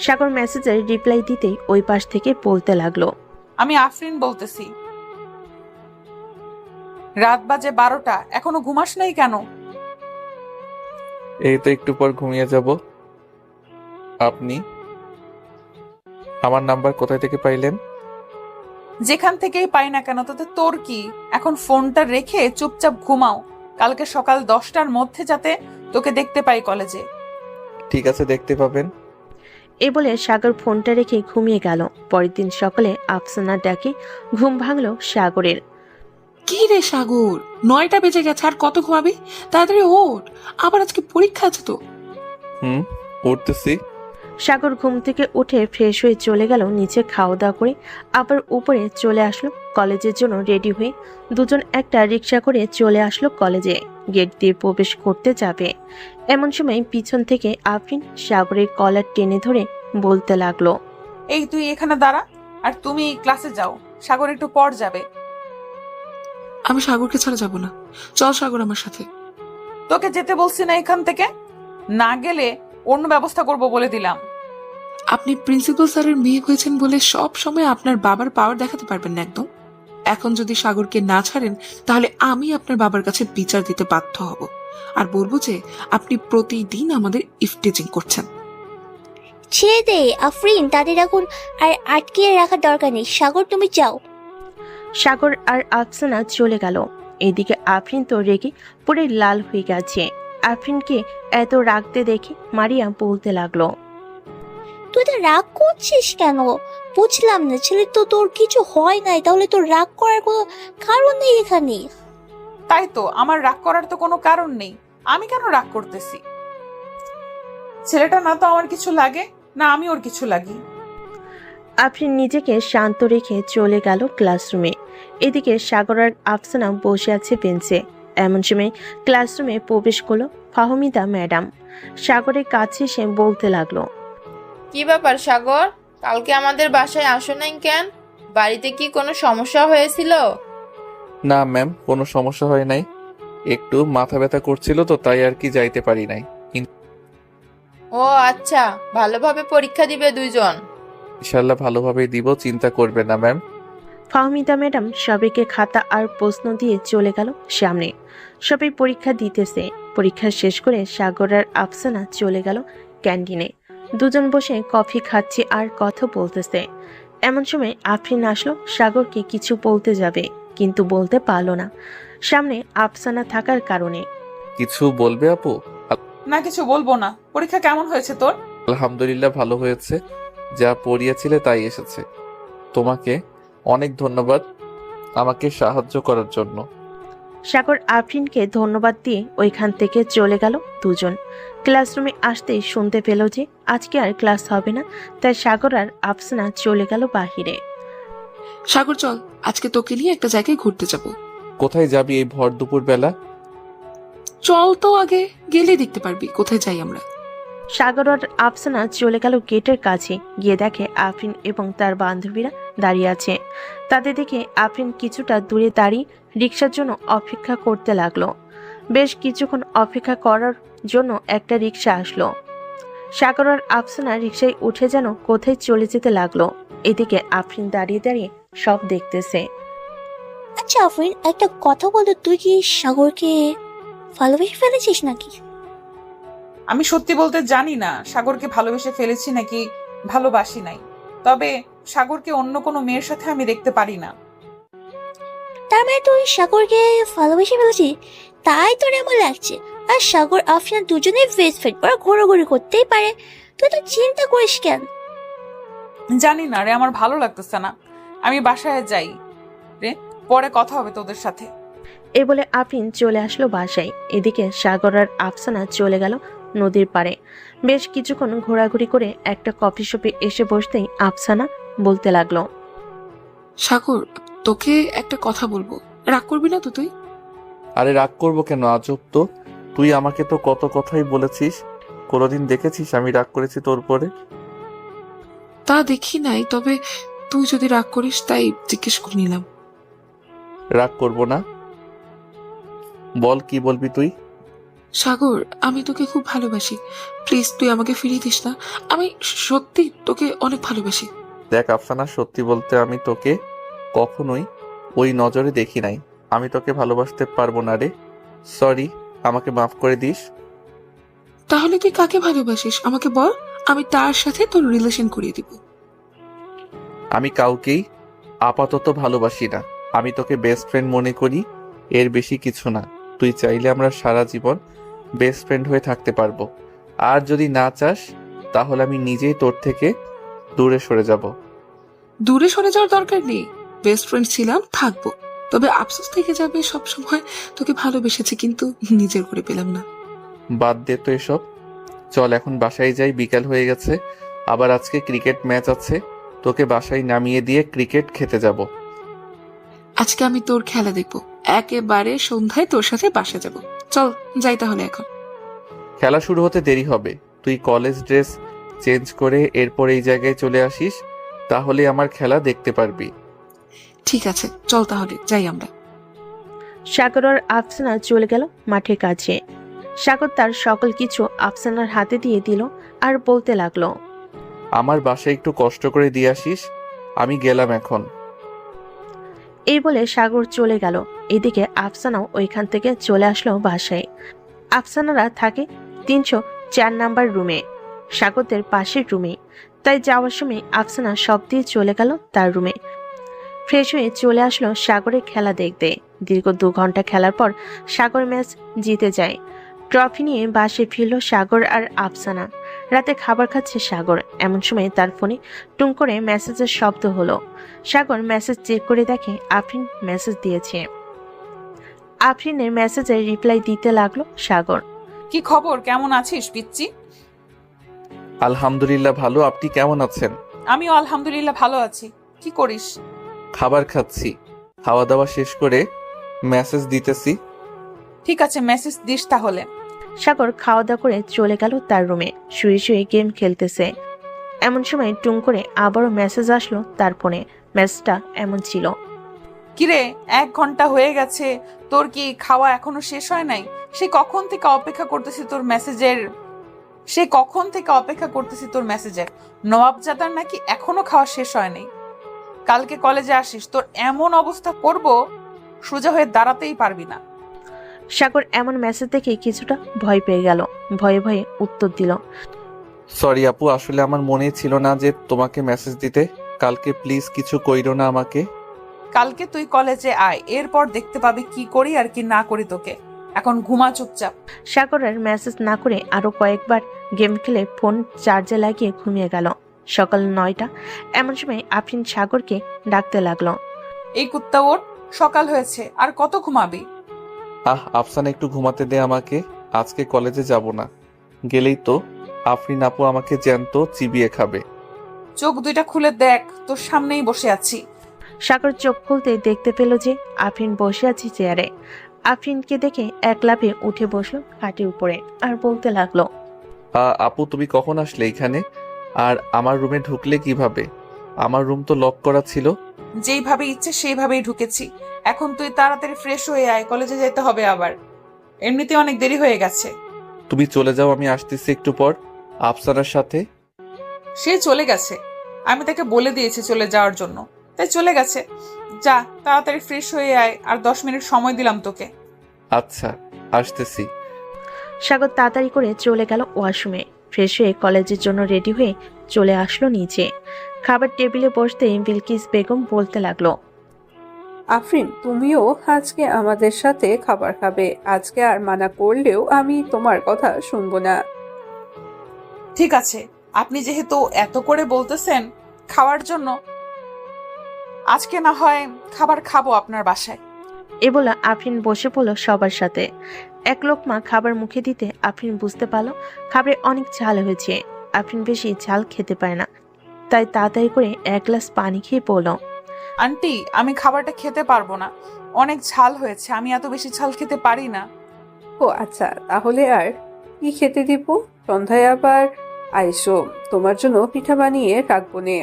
সাগর মেসেজের রিপ্লাই দিতেই ওই পাশ থেকে বলতে লাগলো, আমি আফরিন বলতেছি। রাত বাজে 12টা, এখনো ঘুমাস নাই কেন? এই তো একটু পর ঘুমিয়ে যাব। আপনি আমার নাম্বার কোথায় থেকে পাইলেন? যেখান থেকেই পাই না কেন, তাতে তোর কি? এখন ফোনটা রেখে চুপচাপ ঘুমাও। কালকে সকাল 10টার মধ্যে যাতে তোকে দেখতে পাই কলেজে। ঠিক আছে, দেখতে পাবেন। এ বলে সাগর ফোনটা রেখে ঘুমিয়ে গেল। পরের দিন সকালে আফসানা ডাকে ঘুম ভাঙলো সাগরের। কি রে সাগর, 9টা বেজে গেছে, আর কত ঘুমাবি? তাড়াতাড়ি ওঠ, আবার আজকে পরীক্ষা আছে তো। উঠতেছি। সাগর ঘুম থেকে উঠে ফ্রেশ হয়ে চলে গেল নিচে, খাওয়া দাওয়া করে আবার উপরে চলে আসলো কলেজের জন্য রেডি হয়ে। দুজন একটা রিক্সা করে চলে আসলো কলেজে। গেট দিয়ে প্রবেশ করতে যাবে এমন সময় পিছন থেকে আফরিন সাগরের কলার টেনে ধরে বলতে লাগলো, এই তুই এখানে দাঁড়া, আর তুমি ক্লাসে যাও। সাগর একটু পর যাবে। আমি সাগরকে ছাড়া যাব না, চল সাগর আমার সাথে। তোকে যেতে বলছি না এখান থেকে? না গেলে অন্য ব্যবস্থা করব বলে দিলাম। আপনি প্রিন্সিপাল স্যারের মেয়ে হয়েছেন বলে সব সময় আপনার বাবার পাওয়ার দেখাতে পারবেন না একদম। এখন যদি সাগরকে না ছাড়েন তাহলে আমি আপনার বাবার কাছে বিচার দিতে বাধ্য হব, আর বলবো যে আপনি প্রতিদিন আমাদের ইফটিজিং করছেন। ছেড়ে দে আফরিন, তাদের এখন আর আটকে রাখার দরকার নেই। সাগর তুমি যাও। সাগর আর আফসানা চলে গেল। এদিকে আফরিন তো রেগে পুরো লাল হয়ে গেছে। আফরিনকে এত রাগতে দেখে মারিয়া বলতে লাগলো, তুই তো রাগ করছিস কেন? বুঝলাম না, ছেলে তো তোর কিছু হয় নাই, তাহলে তোর রাগ করার কোনো কারণ নেই এখানে। তাই তো, আমার রাগ করার তো কোনো কারণ নেই। আমি কেন রাগ করতেছি? ছেলেটা না তো আমার কিছু লাগে, না আমি ওর কিছু লাগি। আফরিন নিজেকে শান্ত রেখে চলে গেল ক্লাসরুমে। এদিকে সাগর আর আফসানা বসে আছে বেঞ্চে। এমন সময় ক্লাসরুমে প্রবেশ করলো ফাহমিদা ম্যাডাম। সাগরের কাছে এসে বলতে লাগলো, কি ব্যাপার সাগর, কালকে আমাদের বাসায় আসো নাই কেন? বাড়িতে কি কোনো সমস্যা হয়েছিল? না ম্যাম, কোনো সমস্যা হয় নাই, একটু মাথা ব্যথা করছিল তো তাই আর কি যাইতে পারি নাই। ও আচ্ছা, ভালোভাবে পরীক্ষা দিবে দুইজন? ইনশাল্লাহ ভালোভাবেই দিব, চিন্তা করবে না ম্যাম। ফাহমিদা ম্যাডাম সবাইকে খাতা আর প্রশ্ন দিয়ে চলে গেল সামনে। সবাই পরীক্ষা দিতেছে। পরীক্ষা শেষ করে সাগর আর আফসানা চলে গেল ক্যান্টিনে। দুজন বসে কফি খাচ্ছে আর কথা বলতেছে। এমন সময় আফরিন আসলো সাগরকে কিছু বলতে যাবে, কিন্তু বলতে পারলো না সামনে আফসানা থাকার কারণে। কিছু বলবে আপু? না, কিছু বলবো না। পরীক্ষা কেমন হয়েছে তোর? আলহামদুলিল্লাহ ভালো হয়েছে, যা পড়িয়েছিলে তাই এসেছে। তোমাকে অনেক ধন্যবাদ আমাকে সাহায্য করার জন্য। সাগর আফরিনকে ধন্যবাদ দিয়ে ওইখান থেকে চলে গেল দুজন। ক্লাসরুমে আসতেই শুনতে পেল যে আজকে আর ক্লাস হবে না, তাই সাগর আর আফসানা চলে গেল বাহিরে। সাগর চল, আজকে তোকে নিয়ে একটা জায়গায় ঘুরতে যাব। কোথায় যাবি এই ভর দুপুর বেলা? চল তো, আগে গেলে দেখতে পারবি কোথায় যাই আমরা। সাগর আর আফসানা চলে গেল গেটের কাছে। গিয়ে দেখে আফরিন এবং তার বান্ধবীরা দাঁড়িয়ে আছে। তাদের দেখে আফরিন কিছুটা দূরে দাঁড়িয়ে রিক্সার জন্য অপেক্ষা করতে লাগলো। বেশ কিছুক্ষণ অপেক্ষা করার জন্য একটা রিক্সা আসলো। সাগর আর আফসানা রিক্সায় উঠে যেন কোথায় চলে যেতে লাগলো। এদিকে আফরিন দাঁড়িয়ে দাঁড়িয়ে সব দেখতেছে। আচ্ছা আফরিন, একটা কথা বলো, তুই কি সাগরকে ভালোবেসে ফেলেছিস নাকি? আমি সত্যি বলতে জানি না সাগরকে ভালোবেসে ফেলেছি নাকি ভালোবাসি নাই, তবে সাগরকে অন্য কোনো মেয়ের সাথে আমি দেখতে পারি না। তার মানে তুই সাগরকে ভালোবেসে ফেলেছিস, তাই তোর এমন লাগছে। আর সাগর আফরিন দুজনেই বেস্ট ফ্রেন্ড, ওরা ঘোরাঘুরি করতেই পারে, তুই তো চিন্তা করিস কেন? জানি না রে, আমার ভালো লাগতেছে না। আমি বাসায় যাই রে, পরে কথা হবে তোদের সাথে। এই বলে আফরিন চলে আসলো বাসায়। এদিকে সাগর আর আফসানা চলে গেল নদীর পাড়ে। বেশ কিছুক্ষণ ঘোরাঘুরি করে একটা কফি শপে এসে বসতেই আফসানা বলতে লাগলো, সাগর, তোকে একটা কথা বলবো, রাগ করবি না তো তুই? আরে রাগ করবো কেন, আজব তো। তুই আমাকে তো কত কথাই বলেছিস, কোনোদিন দেখেছিস আমি রাগ করেছি তোর পরে? তা দেখি নাই, তবে তুই যদি রাগ করিস তাই জিজ্ঞেস করে নিলাম। রাগ করবো না, বল কি বলবি তুই? সাগর, আমি তোকে খুব ভালোবাসি, প্লিজ তুই আমাকে ফিরিয়ে দিস না। আমি সত্যি তোকে অনেক ভালোবাসি। দেখ আফসানা, সত্যি বলতে আমি তোকে কখনোই ওই নজরে দেখি নাই। আমি তোকে ভালোবাসতে পারবো না রে। সরি, আমাকে মাফ করে দিস। তাহলে তুই কাকে ভালোবাসিস আমাকে বল, আমি তার সাথে তোর রিলেশন করিয়ে দিব। আমি কাউকেই আপাতত ভালোবাসি না। আমি তোকে বেস্ট ফ্রেন্ড মনে করি, এর বেশি কিছু না। তুই চাইলে আমরা সারা জীবন বেস্ট ফ্রেন্ড হয়ে থাকতে পারবো। আর যদি না চাস তাহলে আমি নিজেই তোর থেকে দূরে সরে যাব। দূরে সরে যাওয়ার দরকার নেই, বেস্ট ফ্রেন্ড ছিলাম, থাকবো। তবে আফসোস থেকে যাবে সব সময় তোকে ভালোবেসেছি কিন্তু নিজের করে পেলাম না। বাদ দে তো এসব, চল এখন বাসায় যাই, বিকাল হয়ে গেছে। আবার আজকে ক্রিকেট ম্যাচ আছে, তোকে বাসায় নামিয়ে দিয়ে ক্রিকেট খেতে যাব। আজকে আমি তোর খেলা দেখবো, একেবারে সন্ধ্যায় তোর সাথে বাসা যাব। চল যাই তাহলে এখন। খেলা শুরু হতে দেরি হবে, তুই কলেজ ড্রেস চেঞ্জ করে এরপর এই জায়গায় চলে আসিস, তাহলে আমার খেলা দেখতে পারবি। ঠিক আছে, চল তাহলে যাই আমরা। সাগর আর আফসানা চলে গেল মাঠের কাছে। সাগর তার সকল কিছু আফসানার হাতে দিয়ে দিল আর বলতে লাগলো, আমার বাসায় একটু কষ্ট করে দিয়ে আসিস, আমি গেলাম এখন। এই বলে সাগর চলে গেল। এদিকে আফসানাও ওইখান থেকে চলে আসলো বাসায়। আফসানারা থাকে 304 নাম্বার রুমে, সাগরদের পাশের রুমে। তাই যাওয়ার সময় আফসানা সব দিয়ে চলে গেল তার রুমে। ফ্রেশ হয়ে চলে আসলো সাগরের খেলা দেখতে। দীর্ঘ 2 ঘন্টা খেলার পর সাগর ম্যাচ জিতে যায়। ট্রফি নিয়ে বাসে ফিরল সাগর আর আফসানা। রাতে খাবার খাচ্ছে সাগর, এমন সময় তার ফোনে টুং করে মেসেজের শব্দ হলো। সাগর মেসেজ চেক করে দেখে আফরিন মেসেজ দিয়েছে। আফরিনের মেসেজের রিপ্লাই দিতে লাগলো সাগর। কি খবর, কেমন আছিস পিচ্চি? আলহামদুলিল্লাহ ভালো, আপনি কেমন আছেন? আমিও আলহামদুলিল্লাহ ভালো আছি। কি করিস? খাবার খাচ্ছি, খাওয়া দাওয়া শেষ করে মেসেজ দিতেছি। ঠিক আছে, মেসেজ দিস তাহলে। সাগর খাওয়া দাওয়া করে চলে গেল তার রুমে, শুয়ে শুয়ে গেম খেলতেছে। এমন সময় টুং করে আবারও মেসেজ আসলো তার ফোনে। মেসেজটা এমন ছিল, কিরে 1 ঘন্টা হয়ে গেছে, তোর কি খাওয়া এখনো শেষ হয় নাই? সে কখন থেকে অপেক্ষা করতেছি তোর মেসেজের। নবাবজাদার নাকি এখনো খাওয়া শেষ হয় নাই। কালকে কলেজে আসিস, তোর এমন অবস্থা করব সোজা হয়ে দাঁড়াতেই পারবি না। সাগর এমন মেসেজ দেখে কিছুটা ভয় পেয়ে গেল। ভয়ে ভয়ে উত্তর দিল, সরি আপু, আসলে আমার মনে ছিল না যে তোমাকে মেসেজ দিতে। কালকে প্লিজ কিছু কইরো না আমাকে। কালকে তুই কলেজে আয়, এরপর দেখতে পাবি কি করি আর কি না করি তোকে। এখন ঘুমা চুপচাপ। সাগর আর মেসেজ না করে আরো কয়েকবার গেম খেলে ফোন চার্জে লাগিয়ে ঘুমিয়ে গেল। সকাল 9টা। এমন সময় আফরিন সাগরকে ডাকতে লাগলো, এই কুত্তা ওঠ, সকাল হয়েছে, আর কত ঘুমাবি? আফসানা একটু ঘুমাতে দে আমাকে, আজকে কলেজে যাব না। গেলেই তো আফরিন আপু আমাকে জ্যান্ত চিবিয়ে খাবে। চোখ দুইটা খুলে দেখ, তোর সামনেই বসে আছি। সাগর চোখ খুলতে দেখতে পেল যে আফরিন বসে আছে চেয়ারে। আফরিনকে দেখে এক লাফে উঠে বসলো খাটের উপরে আর বলতে লাগলো, আপু তুমি কখন আসলে এখানে? আর আমার রুমে ঢুকলে কিভাবে? আমার রুম তো লক করা ছিল। যেইভাবে ইচ্ছে সেইভাবেই ঢুকেছি। এখন তুই তাড়াতাড়ি ফ্রেশ হয়ে আয়, কলেজে যেতে হবে আবার। এমনিতে অনেক দেরি হয়ে গেছে। তুমি চলে যাও, আমি আসতেছি একটু পর আফসানার সাথে। সে চলে গেছে, আমি তাকে বলে দিয়েছি চলে যাওয়ার জন্য, তাই চলে গেছে। যা তাড়াতাড়ি ফ্রেশ হয়ে আয়, আর 10 মিনিট সময় দিলাম তোকে। আচ্ছা, আসতেছি। সাগর তাড়াতাড়ি করে চলে গেল ওয়াশরুমে। ফ্রেশ হয়ে কলেজের জন্য রেডি হয়ে চলে আসলো নিচে। খাবার টেবিলে বসতেই বিলকিস বেগম বলতে লাগলো, আফরিন, তুমিও আজকে আমাদের সাথে খাবার খাবে। আজকে আর মানা করলেও আমি তোমার কথা শুনবো না। ঠিক আছে, আপনি যেহেতু এত করে বলতেছেন খাওয়ার জন্য, আজকে না হয় খাবার খাবো আপনার বাসায়। এ বলে আফরিন বসে পড়ল সবার সাথে। এক লোকমা খাবার মুখে দিতে আফরিন বুঝতে পারলো খাবারে অনেক ঝাল হয়েছে। আফরিন বেশি ঝাল খেতে পারে না, তাই তাড়াতাড়ি করে 1 গ্লাস পানি খেয়ে পড়ল, আন্টি, আমি খাবারটা খেতে পারবো না, অনেক ঝাল হয়েছে, আমি এত বেশি ঝাল খেতে পারি না। ও আচ্ছা, তাহলে আর কি খেতে দিব? সন্ধ্যায় আবার আইসো, তোমার জন্য পিঠা বানিয়ে রাখবো নে।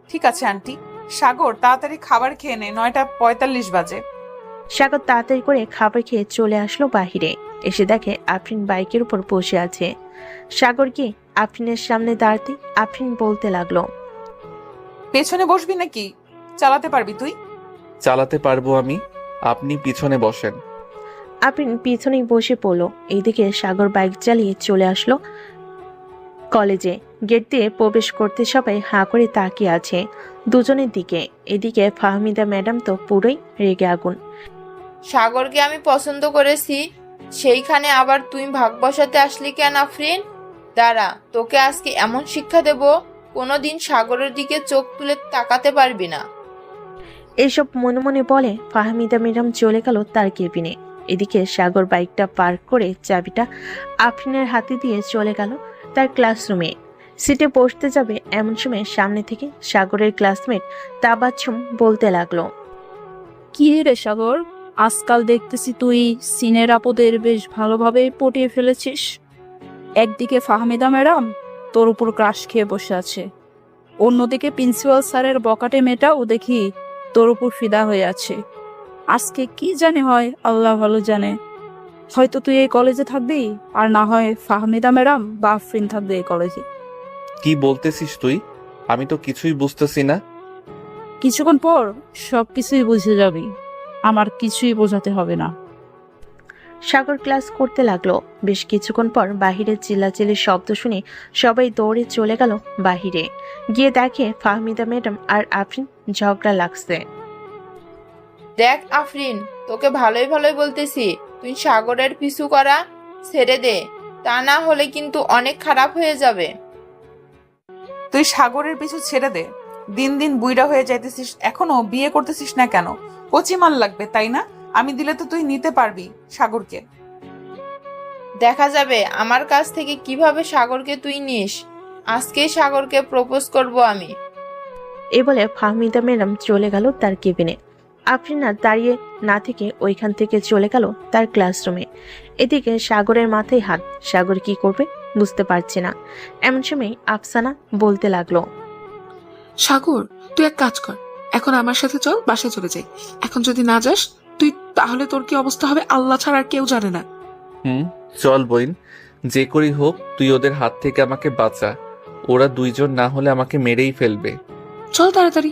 ঠিক আছে আন্টি। সাগর, তাড়াতাড়ি খাবার খেয়ে নে, 9:45 বাজে। সাগর তাড়াতাড়ি করে খাবার খেয়ে চলে আসলো বাহিরে। এসে দেখে আফরিন বাইকের উপর বসে আছে। সাগর কি আফরিনের সামনে দাঁড়াতে আফরিন বলতে লাগলো, পেছনে বসবি নাকি? চালাতে পারবি তুই? চালাতে পারবো আমি, আপনি পিছনে বসেন। আফরিন পিছনেই বসে পড়লো। এইদিকে সাগর বাইক চালিয়ে চলে আসলো কলেজে। গেট দিয়ে প্রবেশ করতে সবাই হাঁ করে তাকিয়ে আছে দুজনের দিকে। এদিকে ফাহমিদা ম্যাডাম তো পুরোই রেগে আগুন। সাগরকে আমি পছন্দ করেছি, সেইখানে আবার তুই ভাগ বসাতে আসলি কেন আফরিন? দাঁড়া, তোকে আজকে এমন শিক্ষা দেব, কোনোদিন সাগরের দিকে চোখ তুলে তাকাতে পারবি না। এইসব মনে মনে বলে ফাহমিদা ম্যাডাম চলে গেল তার কেবিনে। এদিকে সাগর বাইকটা পার্ক করে চাবিটা আফরিনের হাতে দিয়ে চলে গেল তার ক্লাসরুমে। সিটে বসতে যাবে এমন সময় সামনে থেকে সাগরের ক্লাসমেট তাবাচ্ছুম বলতে লাগলো, কি রে সাগর, আজকাল দেখতেছি তুই সিনের আপদের বেশ ভালোভাবে পটিয়ে ফেলেছিস। একদিকে ফাহমিদা ম্যাডাম তোর উপর ক্রাশ খেয়ে বসে আছে, অন্যদিকে প্রিন্সিপাল স্যারের বকাটে মেয়েটাও দেখি তোর উপর ফিদা হয়ে আছে। আজকে কি জানে হয়, আল্লাহ ভালো জানে। হয়তো তুই এই কলেজে থাকবি, আর না হয় ফাহমিদা ম্যাডাম বা আফরিন থাকবে এই কলেজে। কি বলতেছিস তুই? আমি তো কিছুই বুঝতেছি না। কিছুক্ষণ পর সবকিছুই বুঝে যাবি, আমার কিছুই বোঝাতে হবে না। সাগর ক্লাস করতে লাগলো। বেশ কিছুক্ষণ পর বাহিরে চিল্লাচিল্লির শব্দ শুনে সবাই দৌড়ে চলে গেল বাহিরে। গিয়ে দেখে ফাহমিদা ম্যাডাম আর আফরিন ঝগড়া লাগছে। দেখ আফরিন, তোকে ভালোই ভালোই বলতেছি, তুই সাগরের পিছু করা ছেড়ে দে, তা না হলে কিন্তু অনেক খারাপ হয়ে যাবে। তুই সাগরের পিছু ছেড়ে দে। দিন দিন বুইড়া হয়ে যাইতেছিস, এখনো বিয়ে করতেছিস না কেন? কচি মাল লাগবে তাই না? আমি দিলে তো তুই নিতে পারবি সাগরকে। দেখা যাবে আমার কাছ থেকে কিভাবে সাগরকে তুই নিস। আজকেই সাগরকে প্রপোজ করব আমি। এ বলে ফাহমিদা ম্যাডাম চলে গেল তার কেবিনে। আফরিন আর দাঁড়িয়ে না থেকে ওইখান থেকে চলে গেল তার ক্লাসরুমে। এদিকে সাগরের মাথায় হাত। সাগর কি করবে বুঝতে পারছে না। এমন সময় আফসানা বলতে লাগলো, সাগর, তুই এক কাজ কর, এখন আমার সাথে চল, বাসায় চলে যাই। এখন যদি না যাস তুই, তাহলে তোর কি অবস্থা হবে আল্লাহ ছাড়া আর কেউ জানে না। চল বইন, যে করি হোক তুই ওদের হাত থেকে আমাকে বাঁচা। ওরা দুইজন না হলে আমাকে মেরেই ফেলবে। চল তাড়াতাড়ি।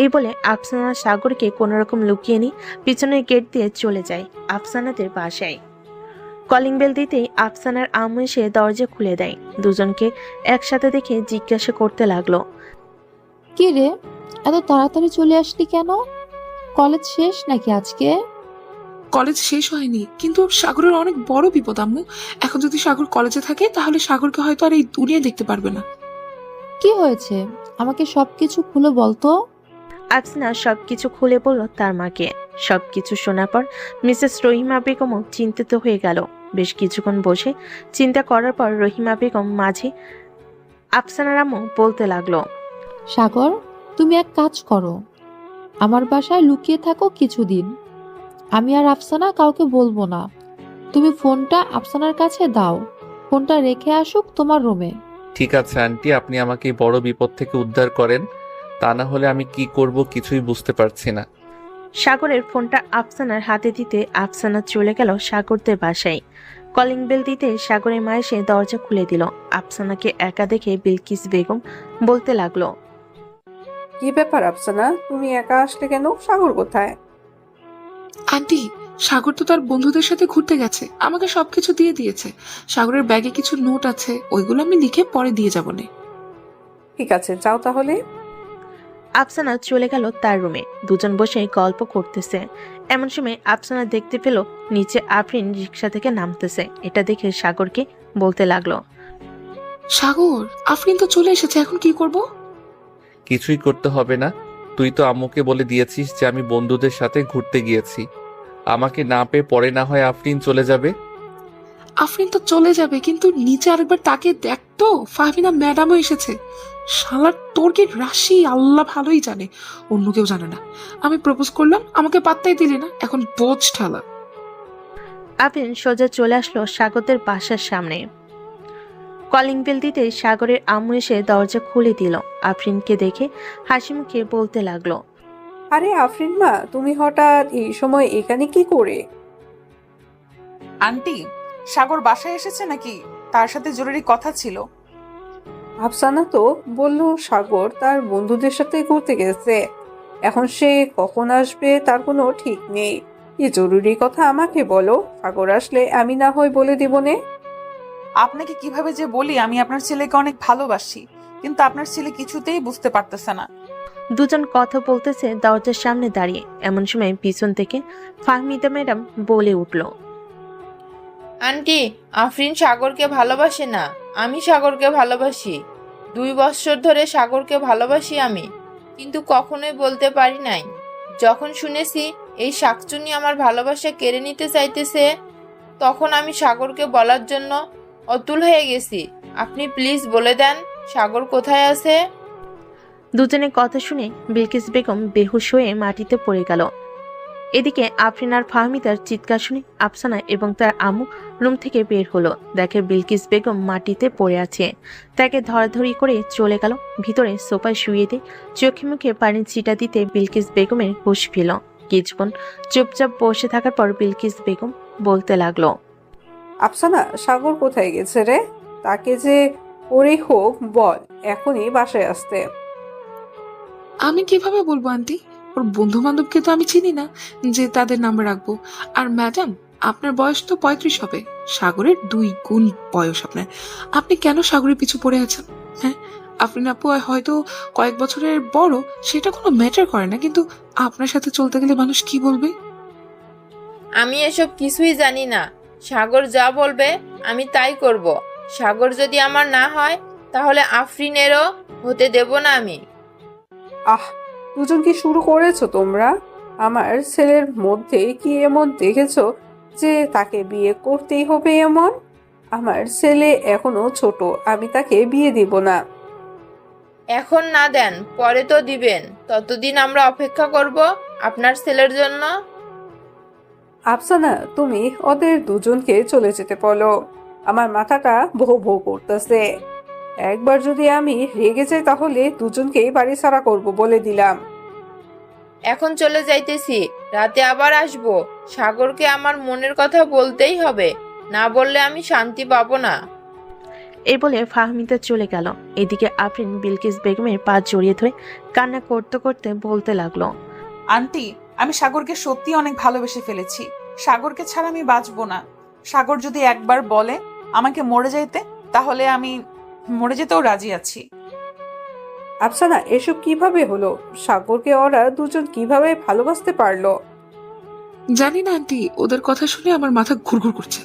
এই বলে আফসানা সাগরকে কোনোরকম লুকিয়ে নিয়ে পিছনের গেট দিয়ে চলে যায় আফসানাদের বাসায়। কলিং বেল দিতেই আফসানার আম্মু এসে দরজা খুলে দেয়। দুজনকে একসাথে দেখে জিজ্ঞাসা করতে লাগলো, কি রে, এত তাড়াতাড়ি চলে আসলি কেন? কলেজ শেষ নাকি আজকে? কলেজ শেষ হয়নি, কিন্তু সাগরের অনেক বড় বিপদ আম্মু। এখন যদি সাগর কলেজে থাকে তাহলে সাগরকে হয়তো আর এই দুনিয়া দেখতে পারবে না। কি হয়েছে আমাকে সবকিছু খুলে বলতো। আফসানা সবকিছু খুলে বলল তার মাকে। সবকিছু শোনার পর মিসেস রহিমা বেগমও চিন্তিত হয়ে গেল। বেশ কিছুক্ষণ বসে চিন্তা করার পর রহিমা বেগম মাঝে আফসানার আম্মু বলতে লাগলো, সাগর, তুমি এক কাজ করো, আমার বাসায় লুকিয়ে থাকো কিছুদিন। আমি আর আফসানা কাউকে বলবো না। তুমি ফোনটা আফসানার কাছে দাও, ফোনটা রেখে আসুক তোমার রুমে। ঠিক আছে আন্টি, আপনি আমাকে এই বড় বিপদ থেকে উদ্ধার করেন, তা না হলে আমি কি করব কিছুই বুঝতে পারছি না। সাগরের ফোনটা আফসানার হাতে দিতে আফসানা চলে গেল সাগরদের বাসায়। কলিং বেল দিতে সাগরের মা এসে দরজা খুলে দিল। আফসানাকে একা দেখে বিলকিস বেগম বলতে লাগলো, কি ব্যাপার আফসানা, তুমি একা আসলে কেন? সাগর কোথায়? আন্টি, সাগর তো তার বন্ধুদের সাথে ঘুরতে গেছে, আমাকে সবকিছু দিয়ে দিয়েছে। সাগরের ব্যাগে কিছু নোট আছে, ওইগুলো আমি লিখে পরে দিয়ে যাবো নে। ঠিক আছে, যাও তাহলে। আফসানা চলে গেল তার রুমে। দুজন বসে গল্প করতেছে। এমন সময় আফসানা দেখতে পেল নিচে আফরিন রিক্সা থেকে নামতেছে। এটা দেখে সাগরকে বলতে লাগলো, সাগর, আফরিন তো চলে এসেছে, এখন কি করব? কিছুই করতে হবে না, তুই তো আম্মুকে বলে দিয়েছিস যে আমি বন্ধুদের সাথে ঘুরতে গিয়েছি। আমাকে না পেয়ে পরে না হয় আফরিন চলে যাবে। আফরিন তো চলে যাবে, কিন্তু নিচে আরেকবার তাকে দেখ তো, ফাহমিনা ম্যাডামও এসেছে। শালার তোর কি রাশি আল্লাহ ভালোই জানে, অন্য কেউ জানে না। আমি প্রপোজ করলাম, আমাকে পাত্তাই দিলি না, এখন বোঝ ঠালা। আফরিন সোজা চলে আসলো সাগরদের বাসার সামনে। কলিং বেল দিতে সাগরের আম্মু এসে দরজা খুলে দিল। আফরিনকে দেখে হাসি মুখে বলতে লাগলো, আরে আফরিন মা, তুমি হঠাৎ এই সময় এখানে কি করে? আন্টি, সাগর বাসায় এসেছে নাকি? তার সাথে জরুরি কথা ছিল। আফসানা তো বললো সাগর তার বন্ধুদের সাথে ঘুরতে গেছে। এখন সে কখন আসবে তার কোনো ঠিক নেই। কি জরুরি কথা আমাকে বলো, সাগর আসলে আমি না হয় বলে দিব নে। আপনাকে কিভাবে যে বলি আমি আপনার ছেলেকে অনেক ভালোবাসি, কিন্তু আপনার ছেলে কিছুতেই বুঝতে পারতেছে না। দুজন কথা বলতেছে দরজার সামনে দাঁড়িয়ে। এমন সময় পিছন থেকে ফাহমিদা ম্যাডাম বলে উঠল, আন্টি, আফরিন সাগরকে ভালোবাসে না, আমি সাগরকে ভালোবাসি। 2 বছর ধরে সাগরকে ভালোবাসি আমি, কিন্তু কখনোই বলতে পারি নাই। যখন শুনেছি এই শাকচুনি আমার ভালোবাসা কেড়ে নিতে চাইতেছে, তখন আমি সাগরকে বলার জন্য অতুল হয়ে গেছি। আপনি প্লিজ বলে দেন সাগর কোথায় আছে। দুজনের কথা শুনে বিলকিস বেগম বেহুশ হয়ে মাটিতে পড়ে গেল। এদিকে আফরিন আর ফাহমিদার চিৎকার শুনে আফসানা এবং তার আম্মু রুম থেকে বের হলো। দেখে বিলকিস বেগম মাটিতে পড়ে আছে। তাকে ধরাধরি করে চলে গেল ভিতরে সোফায় শুয়ে দিয়ে চোখে মুখে পানির ছিটা দিতে বিলকিস বেগমের হুঁশ ফিরল। কিছুক্ষণ চুপচাপ বসে থাকার পর বিলকিস বেগম বলতে লাগলো, আফসানা, সাগর কোথায় গেছে রে? তাকে যে ওরে হোক বল এখনই বাসায় আসতে। আমি কিভাবে বলবো আন্টি? ওর বন্ধু বান্ধবকে তো আমি চিনি না যে তাদের নাম্বার রাখবো। আর ম্যাডাম, আপনার বয়স তো 35 হবে, সাগরের 2 গুণ বয়স আপনার। আপনি কেন সাগরের পিছু পড়ে আছেন? হ্যাঁ, আফরিন আপু হয়তো কয়েক বছরের বড়, সেটা কোনো ম্যাটার করে না, কিন্তু আপনার সাথে চলতে গেলে মানুষ কি বলবে? আমি এসব কিছুই জানি না। সাগর যা বলবে আমি তাই করব। সাগর যদি আমার না হয়, তাহলে আফরিনেরও হতে দেব না আমি। আহ, দুজন কি শুরু করেছো তোমরা? আমার ছেলের মধ্যে কি এমন দেখেছো যে তাকে বিয়ে করতেই হবে এমন? আমার ছেলে এখনো ছোট, আমি তাকে বিয়ে দিব না। এখন না দেন, পরে তো দিবেন। ততদিন আমরা অপেক্ষা করব আপনার ছেলের জন্য। আফসানা, তুমি ওদের দুজনকে চলে যেতে বলো। আমার মাথাটা ভো ভো করতেছে। একবার যদি আমি রেগে যাই তাহলে দুজনকেই বাড়ি ছাড়া করব বলে দিলাম। এখন চলে যাইতেছি, রাতে আবার আসবো। সাগরকে আমার মনের কথা বলতেই হবে, না বললে আমি শান্তি পাবো না। এই বলে ফাহমিদা চলে গেল। এদিকে আফরিন বিলকিস বেগমের পা জড়িয়ে ধরে কান্না করতে করতে বলতে লাগলো, আন্টি, আমি সাগরকে সত্যি অনেক ভালোবেসে ফেলেছি। সাগরকে ছাড়া আমি বাঁচবো না। সাগর যদি একবার বলে আমাকে মরে যাইতে, তাহলে আমি মরে যেতেও রাজি আছি। আফসানা, এসব কিভাবে হলো? সাগরকে ওরা দুজন কিভাবে ভালোবাসতে পারলো? জানি না আন্টি, ওদের কথা শুনে আমার মাথা ঘুরঘুর করছে।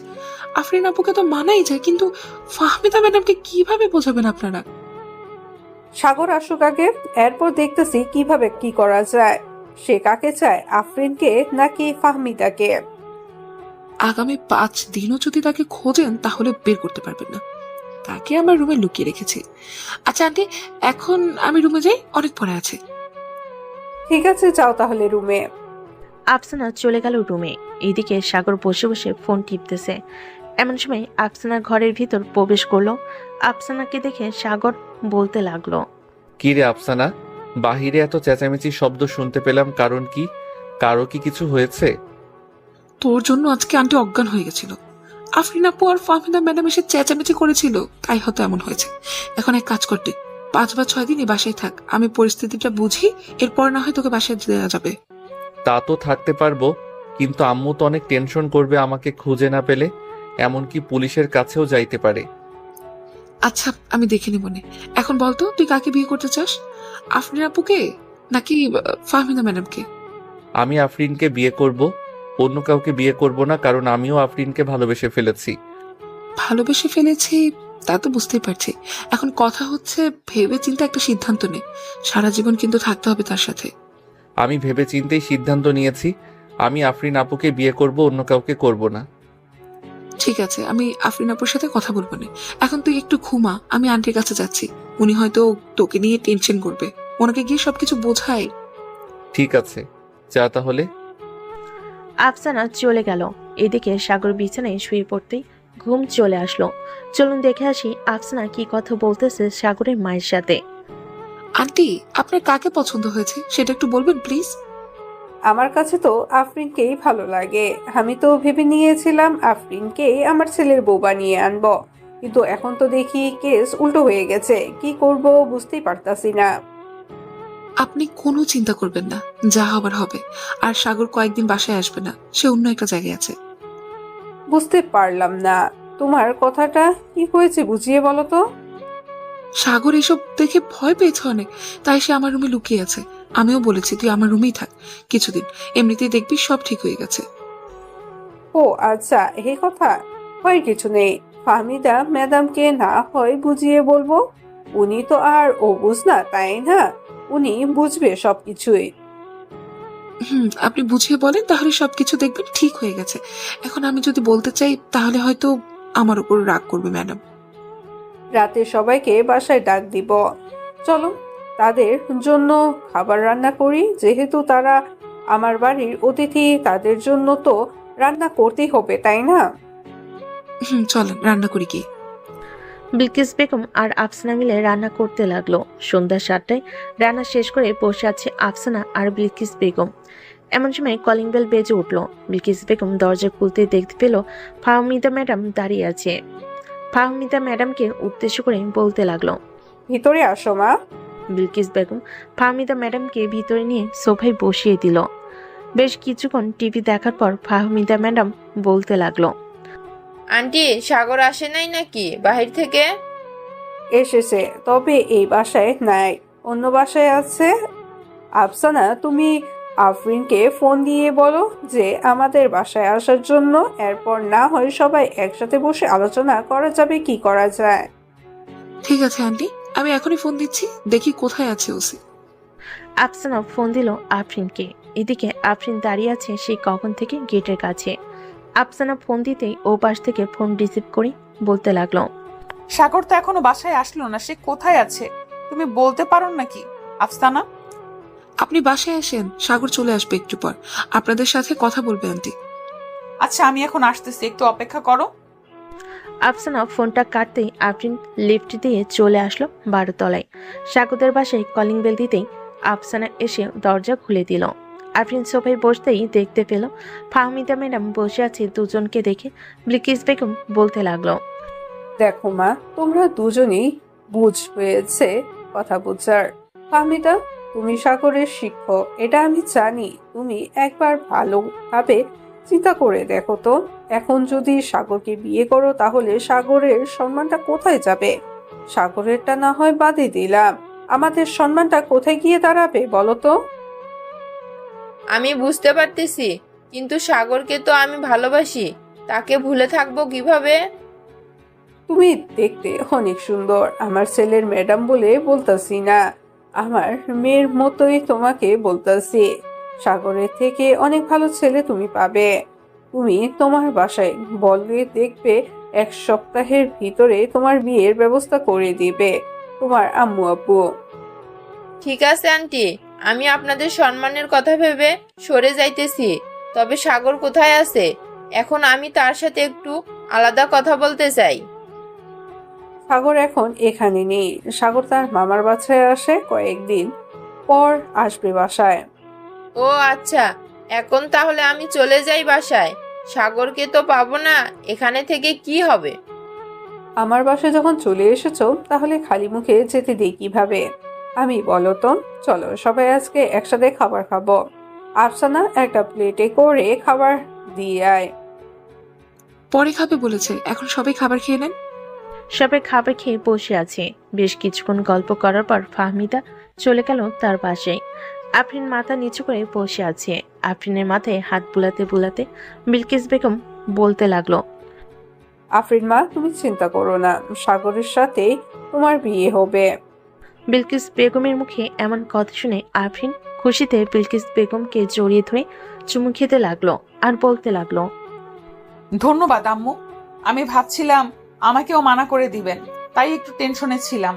আফরিন আপুকে তো মানাই যায়, কিন্তু ফাহমিদা ম্যাডামকে কিভাবে বোঝাবেন আপনারা? সাগর আসুক আগে, এরপর দেখতেছি কিভাবে কি করা যায়। সে কাকে চায়, আফরিনকে নাকি ফাহমিদাকে? আগামী 5 দিনও যদি তাকে খোঁজেন তাহলে বের করতে পারবেন না। তাকে আমার রুমে লুকিয়ে রেখেছি। আচ্ছা আন্টি, এখন আমি রুমে যাই, অনেক পরে আছে। ঠিক আছে, যাও তাহলে রুমে। আফসানা চলে গেল রুমে। এইদিকে সাগর বসে বসে ফোন টিপতেছে। এমন সময় আফসানার ঘরের ভিতর প্রবেশ করলো। আফসানাকে দেখে সাগর বলতে লাগলো, কি রে আফসানা, বাহিরে এত চেঁচামেচি শব্দ শুনতে পেলাম, কারণ কি? কারো কি কিছু হয়েছে? তোর জন্য আজকে আন্টি অজ্ঞান হয়ে গেছিল। আফরিন আপু আর ফাহমিদা ম্যাডাম এসে চেঁচামেচি করেছিল, তাই হয়তো এমন হয়েছে। এখন এক কাজ করতে, 5 বা 6 দিন এই বাসায় থাক। আমি পরিস্থিতিটা বুঝি, এরপর না হয় তোকে বাসায় দেওয়া যাবে। তা তো থাকতে পারবো, কিন্তু আম্মু তো অনেক টেনশন করবে আমাকে খুঁজে না পেলে। এমনকি পুলিশের কাছেও যাইতে পারে। আচ্ছা, আমি দেখে নিব নে। এখন বলতো, তুই কাকে বিয়ে করতে চাস? আফরিন আপুকে নাকি ফাহমিদা ম্যাডামকে? আমি আফরিনকে বিয়ে করব, অন্য কাউকে বিয়ে করব না, কারণ আমিও আফরিনকে ভালোবেসে ফেলেছি। ভালোবেসে ফেলেছি তা তো বুঝতেই পারছি। এখন কথা হচ্ছে ভেবে চিন্তে একটা সিদ্ধান্ত নে। সারা জীবন কিন্তু থাকতে হবে তার সাথে। আমি ভেবে চিন্তেই সিদ্ধান্ত নিয়েছি, আমি আফরিন আপুকে বিয়ে করব, অন্য কাউকে করব না। ঠিক আছে, আমি আফরিন আপুর সাথে কথা বলবো না। এখন তুই একটু ঘুমা, আমি আন্টির কাছে যাচ্ছি। উনি হয়তো তোকে নিয়ে টেনশন করবে, ওনাকে গিয়ে সবকিছু বোঝাই। ঠিক আছে, যা তাহলে। আফসানা চলে গেল। এদিকে সাগর বিছানায় শুয়ে পড়তেই ঘুম চলে আসলো। চলুন দেখে আসি আফসানা কি কথা বলতেছে সাগরের মায়ের সাথে। আন্টি, আপনার কাকে পছন্দ হয়েছে সেটা একটু বলবেন প্লিজ। আমার কাছে তো আফরিনকেই ভালো লাগে। আমি তো ভেবে নিয়েছিলাম আফরিনকেই আমার ছেলের বউ বানিয়ে আনবো, কিন্তু এখন তো দেখি কেস উল্টো হয়ে গেছে। কি করব বুঝতেই পারতাছি না। আপনি কোনো চিন্তা করবেন না, যা হবার হবে। আর সাগর কয়েকদিন বাসায় আসবে না, সে অন্য একটা জায়গায় আছে। বুঝতে পারলাম না, তোমার কথাটা কি হয়েছে বুঝিয়ে বলো তো। সাগর এসব দেখে ভয় পেয়েছে অনেক, তাই সে আমার রুমে লুকিয়ে আছে। আমিও বলেছি তুই আমার রুমেই থাক কিছুদিন, এমনিতেই দেখবি সব ঠিক হয়ে গেছে। ও আচ্ছা, এই কথা। হয় কিছু নেই, ফাহমিদা ম্যাডামকে না হয় বুঝিয়ে বলবো। উনি তো আর অবুঝ না, তাই না? উনি বুঝবে সবকিছুই। আপনি বুঝিয়ে বলেন, তাহলে সবকিছু দেখবেন ঠিক হয়ে গেছে। এখন আমি যদি বলতে চাই তাহলে হয়তো আমার উপর রাগ করবে ম্যাডাম। রাতে সবাইকে বাসায় ডাক দিব। চলো, তাদের জন্য খাবার রান্না করি। যেহেতু তারা আমার বাড়ির অতিথি, তাদের জন্য তো রান্না করতেই হবে, তাই না? চলেন রান্না করি কি। বিলকিস বেগম আর আফসানা মিলে রান্না করতে লাগলো। সন্ধ্যা 7টায় রান্না শেষ করে বসে আছে আফসানা আর বিলকিস বেগম। এমন সময় কলিং বেল বেজে উঠল। বিলকিস বেগম দরজা খুলতে দেখতে পেল ফাহমিদা ম্যাডাম দাঁড়িয়ে আছে। ফাহমিদা ম্যাডামকে উদ্দেশ্য করে বলতে লাগলো, ভিতরে আসো মা। বিলকিস বেগম ফাহমিদা ম্যাডামকে ভিতরে নিয়ে সোফায় বসিয়ে দিল। বেশ কিছুক্ষণ টিভি দেখার পর ফাহমিদা ম্যাডাম বলতে লাগলো, আন্টি, সাগর আসে নাই নাকি বাহির থেকে? এসেছে, তবে এই বাসায় নাই, অন্য বাসায় আছে। আফসানা, তুমি আফরিনকে ফোন দিয়ে বলো যে আমাদের বাসায় আসার জন্য। এরপর না হয় সবাই একসাথে বসে আলোচনা করা যাবে কি করা যায়। ঠিক আছে আন্টি, আমি এখনই ফোন দিচ্ছি, দেখি কোথায় আছে ওসি। আফসানা ফোন দিল আফরিনকে। এদিকে আফরিন দাঁড়িয়ে আছে সেই কখন থেকে গেটের কাছে। আফসানা ফোন দিতেই ও পাশ থেকে ফোন রিসিভ করে বলতে লাগলো, সাগর তো এখনো বাসায় আসলো না, সে কোথায় আছে তুমি বলতে পারো নাকি আফসানা? আপনি বাসায় আসেন, সাগর চলে আসবে একটু পর, আপনাদের সাথে কথা বলবে আন্টি। আচ্ছা, আমি এখন আসতেছি, একটু অপেক্ষা করো। আফসানা ফোনটা কাটতেই আফরিন লিফট দিয়ে চলে আসলো 12 তলায়। সাগরদের বাসায় কলিং বেল দিতেই আফসানা এসে দরজা খুলে দিল। আফরিন সোফায় বসতেই দেখতে পেল ফাহমিদা ম্যাডাম বসে আছে। দুজনকে দেখে বিলকিস বেগম বলতে লাগলো, দেখো মা, তোমরা দুজনেই বুঝ হয়েছে কথা বুঝার। ফাহমিদা, তুমি সাগরের শিক্ষক, এটা আমি জানি। তুমি একবার ভালোভাবে চিন্তা করে দেখো তো, এখন যদি সাগরকে বিয়ে করো তাহলে সাগরের সম্মানটা কোথায় যাবে? সাগরেরটা না হয় বাদই দিলাম, আমাদের সম্মানটা কোথায় গিয়ে দাঁড়াবে বলো তো? আমি বুঝতে পারতেছি, কিন্তু সাগরকে তো আমি ভালোবাসি, তাকে ভুলে থাকবো কিভাবে? তুমি দেখতে অনেক সুন্দর, আমার ছেলের ম্যাডাম বলে বলতাছি না, আমার মেয়ের মতোই তোমাকে বলতাছি। সাগরের থেকে অনেক ভালো ছেলে তুমি পাবে। তুমি তোমার বাসায় বললে দেখবে 1 সপ্তাহের ভিতরে তোমার বিয়ের ব্যবস্থা করে দিবে তোমার আম্মু আব্বু। ঠিক আছে আন্টি, আমি আপনাদের সম্মানের কথা ভেবে সরে যাইতেছি। তবে সাগর কোথায় আছে? এখন আমি তার সাথে একটু আলাদা কথা বলতে চাই। সাগর এখন এখানে নেই, সাগর তার মামার বাসায় আসে, কয়েকদিন পর আসবে বাসায়। ও আচ্ছা, এখন তাহলে আমি চলে যাই বাসায়। সাগরকে তো পাবো না, এখানে থেকে কি হবে? আমার বাসায় যখন চলে এসেছো তাহলে খালি মুখে যেতে দিই কিভাবে? আমি বলো তো। চলো সবাই আজকে একসাথে খাবার খাবো। আফসানা, একটা প্লেটে করে খাবার দিয়ে আয়। পরে খাবে বলেছে, এখন সবাই খাবার খেয়ে নেন। সবাই খাবার খেয়ে বসে আছে। বেশ কিছুক্ষণ গল্প করার পর ফাহমিদা চলে গেল তার বাসায়। আফরিন মাথা নিচু করে বসে আছে। আফরিনের মাথায় হাত বুলাতে বুলাতে বিলকিস বেগম বলতে লাগলো, আফরিন মা, তুমি চিন্তা করো না, সাগরের সাথে তোমার বিয়ে হবে। বিলকিস বেগমের মুখে এমন কথা শুনে আফরিন খুশিতে বিলকিস বেগমকে জড়িয়ে ধরে চুমু খেতে লাগলো আর বলতে লাগলো, ধন্যবাদ আম্মু, আমি ভাবছিলাম আমাকেও মানা করে দিবেন, তাই একটু টেনশনে ছিলাম।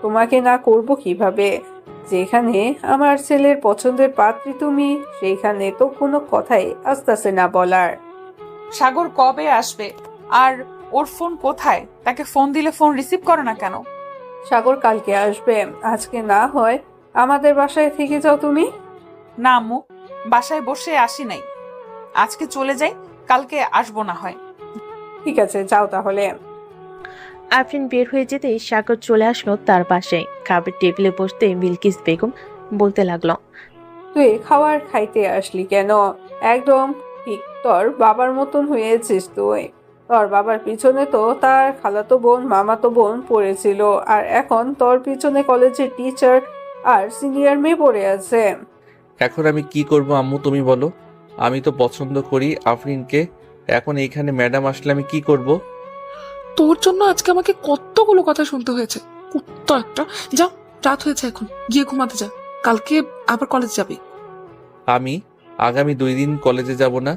তোমাকে না করব কিভাবে? যেখানে আমার ছেলের পছন্দের পাত্রী তুমি, সেখানে তো কোনো কথাই আসতেছে না বলার। সাগর কবে আসবে? আর ওর ফোন কোথায়? তাকে ফোন দিলে ফোন রিসিভ করে না কেন? সাগর কালকে আসবে, আজকে না হয় আমাদের বাসায় থেকে যাও তুমি। না আম্মু, বাসায় বসে আসি নাই, আজকে চলে যাই, কালকে আসবো না হয়। ঠিক আছে, যাও তাহলে। আফরিন বের হয়ে যেতেই সাগর চলে আসলো তার পাশে। খাবার টেবিলে বসতে বিলকিস বেগম বলতে লাগলো, তুই খাবার খাইতে আসলি কেন? একদম ঠিক তোর বাবার মতন হয়েছিস তুই। তোর বাবার পিছনে তো তার খালাতো বোন মামাতো বোন পড়েছিল, আর এখন তোর পিছনে কলেজের টিচার আর সিনিয়র মেয়ে পড়ে আছে। এখন আমি কি করব আম্মু তুমি বলো? আমি তো পছন্দ করি আফরিনকে, এখন এইখানে ম্যাডাম আসলে আমি কি করব? তোর জন্য আজকে আমাকে কতগুলো কথা শুনতে হয়েছে। কুত্তা একটা। যা, রাত হয়েছে, এখন গিয়ে ঘুমাতে যা, কালকে আবার কলেজ যাবি। আমি আগামী 2 দিন কলেজে যাব না।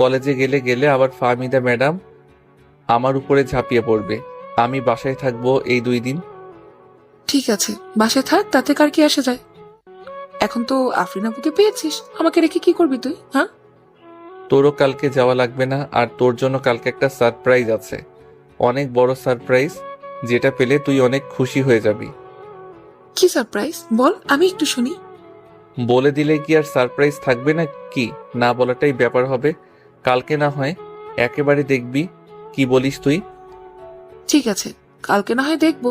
কলেজে গেলে আবার ফাহমিদা ম্যাডাম আমার উপরে ঝাঁপিয়ে পড়বে। আমি বাসায় থাকবো এই 2 দিন। ঠিক আছে, বাসায় থাক, তাতে কার কি আসে যায়। এখন তো আফরিন আপুকে পেয়েছিস, আমাকে রেখে কি করবি তুই? হ্যাঁ, তোরও কালকে যাওয়া লাগবে না, আর তোর জন্য কালকে একটা সারপ্রাইজ আছে, অনেক বড় সারপ্রাইজ, যেটা পেলে তুই অনেক খুশি হয়ে যাবি। কি সারপ্রাইজ বল, আমি একটু শুনি। বলে দিলে কি আর সারপ্রাইজ থাকবে না কি? না বলাটাই ব্যাপার হবে। কালকে না হয় একেবারে দেখবি। কি বলিস তুই? ঠিক আছে, কালকে না হয় দেখবো।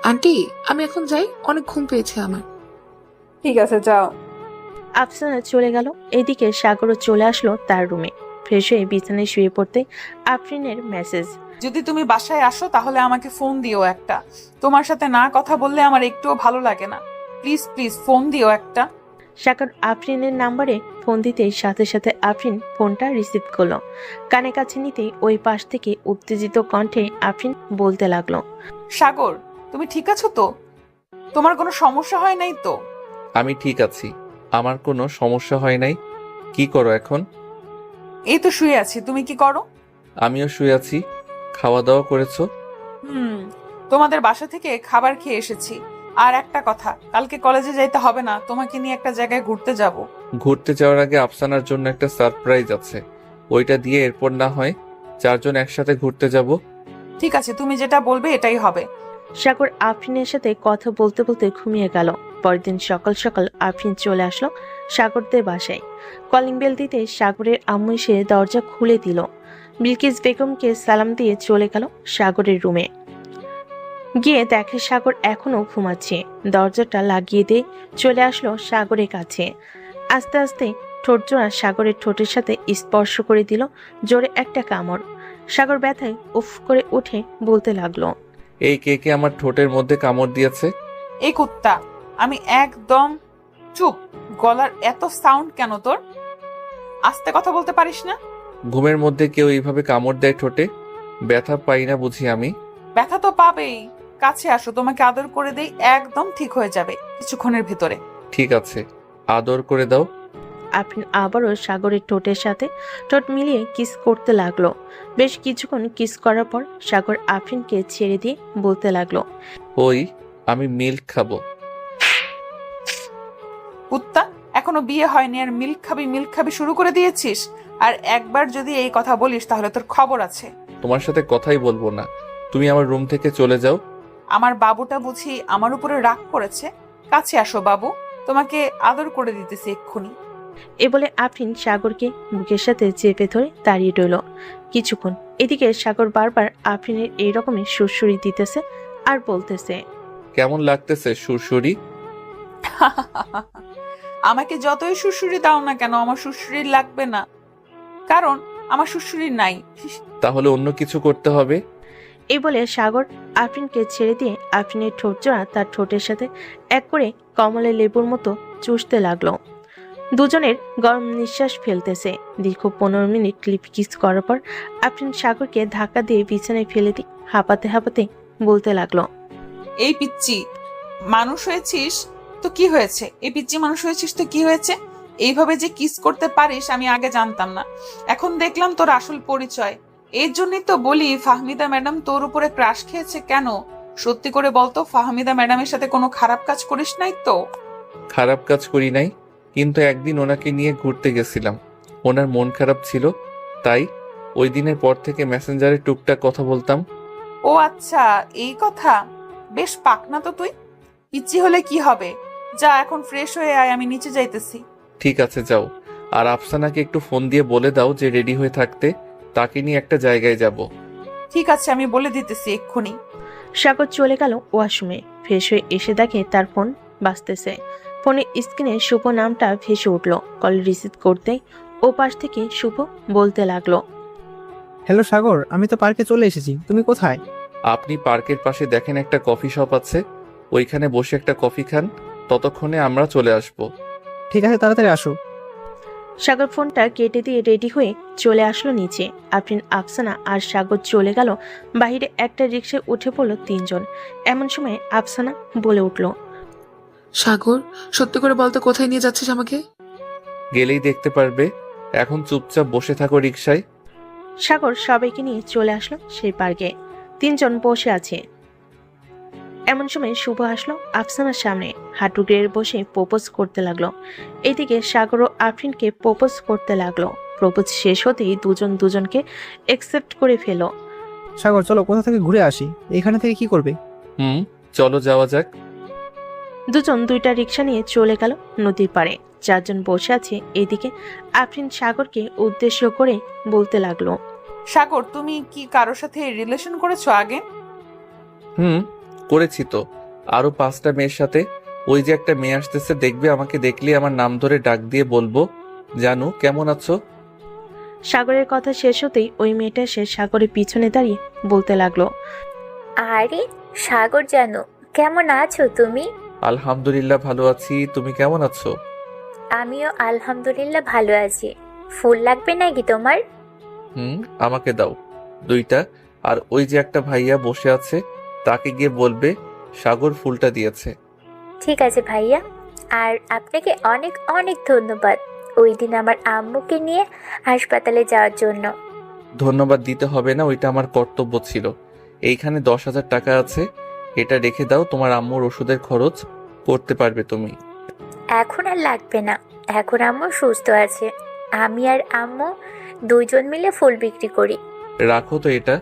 আন্টি, আমি এখন যাই, অনেক ঘুম পেয়েছে আমার। ঠিক আছে, যাও। আফসানা চলে গেল। এদিকে সাগরও চলে আসলো তার রুমে। ফ্রেশ হয়ে বিছানায় শুয়ে পড়তে আফরিনের মেসেজ। যদি তুমি বাসায় আসো তাহলে আমাকে ফোন দিও একটা। তোমার সাথে না কথা বললে আমার একটুও ভালো লাগে না। প্লিজ প্লিজ ফোন দিও একটা। সাগর আফরিনের নাম্বারে ফোন দিতেই সাথে সাথে আফরিন ফোনটা রিসিভ করলো। কানে কাছে নিতেই ওই পাশ থেকে উত্তেজিত কণ্ঠে আফরিন বলতে লাগলো, সাগর, তুমি ঠিক আছো তো? তোমার কোনো সমস্যা হয় নাই তো? আমি ঠিক আছি, আমার কোনো সমস্যা হয় নাই। কি করো এখন? এই তো শুয়ে আছি, তুমি কি করো? আমিও শুয়ে আছি। খাওয়া দাওয়া করেছো? তোমাদের বাসা থেকে খাবার খেয়ে এসেছি। আর একটা কথা, কালকে কলেজে যাইতে হবে না, তোমাকে নিয়ে একটা জায়গায় ঘুরতে যাব। ঘুরতে যাওয়ার আগে আফসানার জন্য একটা সারপ্রাইজ আছে, ওইটা দিয়ে এরপর না হয় 4 জন একসাথে ঘুরতে যাব। ঠিক আছে, তুমি যেটা বলবে এটাই হবে। সাগর আফরিনের সাথে কথা বলতে বলতে ঘুমিয়ে গেল। পরের দিন সকাল সকাল আফরিন চলে আসলো সাগরদের বাসায়। কলিং বেল দিতে সাগরের আম্মু এসে দরজা খুলে দিল। বিলকিস বেগমকে সালাম দিয়ে চলে গেল সাগরের রুমে। গিয়ে দেখে সাগর এখনো ঘুমাচ্ছে। দরজাটা লাগিয়ে দিয়ে চলে আসলো সাগরের কাছে। আস্তে আস্তে ঠোঁটজোড়া সাগরের ঠোঁটের সাথে স্পর্শ করে দিল জোরে একটা কামড়। সাগর ব্যথায় উফ করে উঠে বলতে লাগলো, এই কে কে আমার ঠোঁটের মধ্যে কামড় দিয়েছে? এই কুত্তা, আমি একদম চুপ। গলার এত সাউন্ড কেন তোর? আস্তে কথা বলতে পারিস না? ঘুমের মধ্যে কেউ এইভাবে কামড় দেয় ঠোঁটে? ব্যথা পাই না বুঝি আমি? ব্যথা তো পাবেই। কাছে আসো, তোমাকে আদর করে দেই, একদম ঠিক হয়ে যাবে কিছুক্ষণের ভিতরে। ঠিক আছে, আদর করে দাও। আফরিন আবারও সাগরের ঠোঁটের সাথে ঠোঁট মিলিয়ে কিস করতে লাগলো। বেশ কিছুক্ষণ কিস করার পর সাগর আফরিনকে ছেড়ে দিয়ে বলতে লাগলো, ওই আমি মিল্ক খাবো। কুত্তা, এখনো বিয়ে হয়নি আর মিল্ক খাবি শুরু করে দিয়েছিস? আর একবার যদি এই কথা বলিস তাহলে তোর খবর আছে। তোমার সাথে কথাই বলবো না, তুমি আমার রুম থেকে চলে যাও। আমার বাবুটা বুঝি আমার উপরে রাগ করেছে? কাছে আসো বাবু, তোমাকে আদর করে দিতেছি এক্ষুনি। এ বলে আফরিন সাগরকে বুকের সাথে চেপে ধরে দাঁড়িয়ে রইল কিছুক্ষণ। এদিকে সাগর বারবার আফরিনের এইরকমই সুরসুরি দিতেছে আর বলতেছে, কেমন লাগতেছে সুরসুরি? আমাকে যতই সুরসুরি দাও না কেন, আমার সুরসুরি লাগবে না, কারণ আমার সুরসুরি নাই। তাহলে অন্য কিছু করতে হবে। এই বলে সাগর আফরিনকে ছেড়ে দিয়ে আফরিনের ঠোঁট জোড়া তার ঠোঁটের সাথে এক করে কমলের লেবুর মতো চুষতে লাগলো। দুজনের গরম নিঃশ্বাস ফেলতেছে। দীর্ঘ 15 মিনিট লিপ কিস করার পর আফরিন সাগরকে ধাক্কা দিয়ে বিছানায় ফেলে দিয়ে হাঁপাতে হাঁপাতে বলতে লাগলো, এই পিচ্চি মানুষ হয়েছিস তো কি হয়েছে? এই পিচ্চি মানুষ হয়েছিস তো কি হয়েছে? এইভাবে যে কিস করতে পারিস আমি আগে জানতাম না, এখন দেখলাম তোর আসল পরিচয়। এর জন্যই তো বলি ফাহমিদা ম্যাডাম তোর উপরে ক্রাশ খেয়েছে কেন? সত্যি করে বলতো, ফাহমিদা ম্যাডামের সাথে কোনো খারাপ কাজ করিস নাই তো? খারাপ কাজ করি নাই, কিন্তু একদিন ওনাকে নিয়ে ঘুরতে গেছিলাম, ওনার মন খারাপ ছিল, তাই ওই দিনের পর থেকে মেসেঞ্জারে টুকটাক কথা বলতাম। ও আচ্ছা, এই কথা। বেশ পাকনা তো তুই। পিচ্চি হলে কি হবে? যা এখন ফ্রেশ হয়ে আয়, আমি নিচে যাইতেছি। ঠিক আছে যাও, আর আফসানাকে একটু ফোন দিয়ে বলে দাও যে রেডি হয়ে থাকতে, তাকে নিয়ে একটা জায়গায় যাব। ঠিক আছে, আমি বলে দিতেছি এক্ষুনি। সাগর চলে গেল ওয়াশরুমে। ফ্রেশ হয়ে এসে দেখে তার ফোন বাজতেছে। ফোনের স্ক্রিনে শুভ নামটা ভেসে উঠল। কল রিসিভ করতেই ও পাশ থেকে শুভ বলতে লাগলো, হ্যালো সাগর, আমি তো পার্কে চলে এসেছি, তুমি কোথায়? আপনি পার্কের পাশে দেখেন একটা কফি শপ আছে, ওইখানে বসে একটা কফি খান, ততক্ষণে আমরা চলে আসব। ঠিক আছে, তাড়াতাড়ি আসো। সাগর ফোনটা কেটে দিয়ে রেডি হয়ে চলে আসলো নিচে। আফরিন, আফসানা আর সাগর চলে গেল বাইরে। একটা রিক্সায় উঠে পড়লো তিনজন। এমন সময় আফসানা বলে উঠল, সাগর, সত্যি করে বলতে কোথায় নিয়ে যাচ্ছিস আমাকে? গেলেই দেখতে পারবে, এখন চুপচাপ বসে থাকো রিকশায়। সাগর সবাইকে নিয়ে চলে আসলো সেই পার্কে। তিনজন বসে আছে। এমন সময় শুভ আসলো আফসানার সামনে, হাঁটু গেড়ে বসে প্রপোজ করতে লাগলো। এদিকে সাগর ও আফরিনকে প্রপোজ করতে লাগলো। প্রপোজ শেষ হতেই দুজন দুজনকে একসেপ্ট করে ফেলো। সাগর চলো কোথা থেকে ঘুরে আসি, এখানে থেকে কি করবে? চলো যাওয়া যাক। দুজন দুইটা রিক্সা নিয়ে চলে গেল নদীর পাড়ে। চারজন বসে আছে। এদিকে আফরিন সাগরকে উদ্দেশ্য করে বলতে লাগলো, সাগর, তুমি কি কারোর সাথে রিলেশন করেছো আগে? করেছি তো, আরো 5টা মেয়ের সাথে। ওই যে একটা মেয়ে আসতেছে, দেখবে, আমাকে দেখলে আমার নাম ধরে ডাক দিয়ে বলবো, জানু কেমন আছো। সাগরের কথা শেষ হতেই ওই মেয়েটা সে সাগরের পিছনে দাঁড়িয়ে বলতে লাগলো, আরে সাগর জানো, কেমন আছো তুমি? আলহামদুলিল্লাহ ভালো আছি, তুমি কেমন আছো? আমিও আলহামদুলিল্লাহ ভালো আছি। ফুল লাগবে নাকি তোমার? আমাকে দাও 2টা। আর ওই যে একটা ভাইয়া বসে আছে, তাকে গিয়ে বলবে সাগর ফুলটা দিয়েছে। ঠিক আছে ভাইয়া, আর আপনাকে অনেক অনেক ধন্যবাদ ওই দিন আমার আম্মুকে নিয়ে হাসপাতালে যাওয়ার জন্য। ধন্যবাদ দিতে হবে না, ওইটা আমার কর্তব্য ছিল। এইখানে 10,000 টাকা আছে, এটা রেখে দাও, তোমার আম্মুর ওষুধের খরচ করতে পারবে তুমি। এখন আর লাগবে না, এখন আম্মু সুস্থ আছে। আমি আর আম্মু দুইজন মিলে ফুল বিক্রি করি। রাখো তো এটা।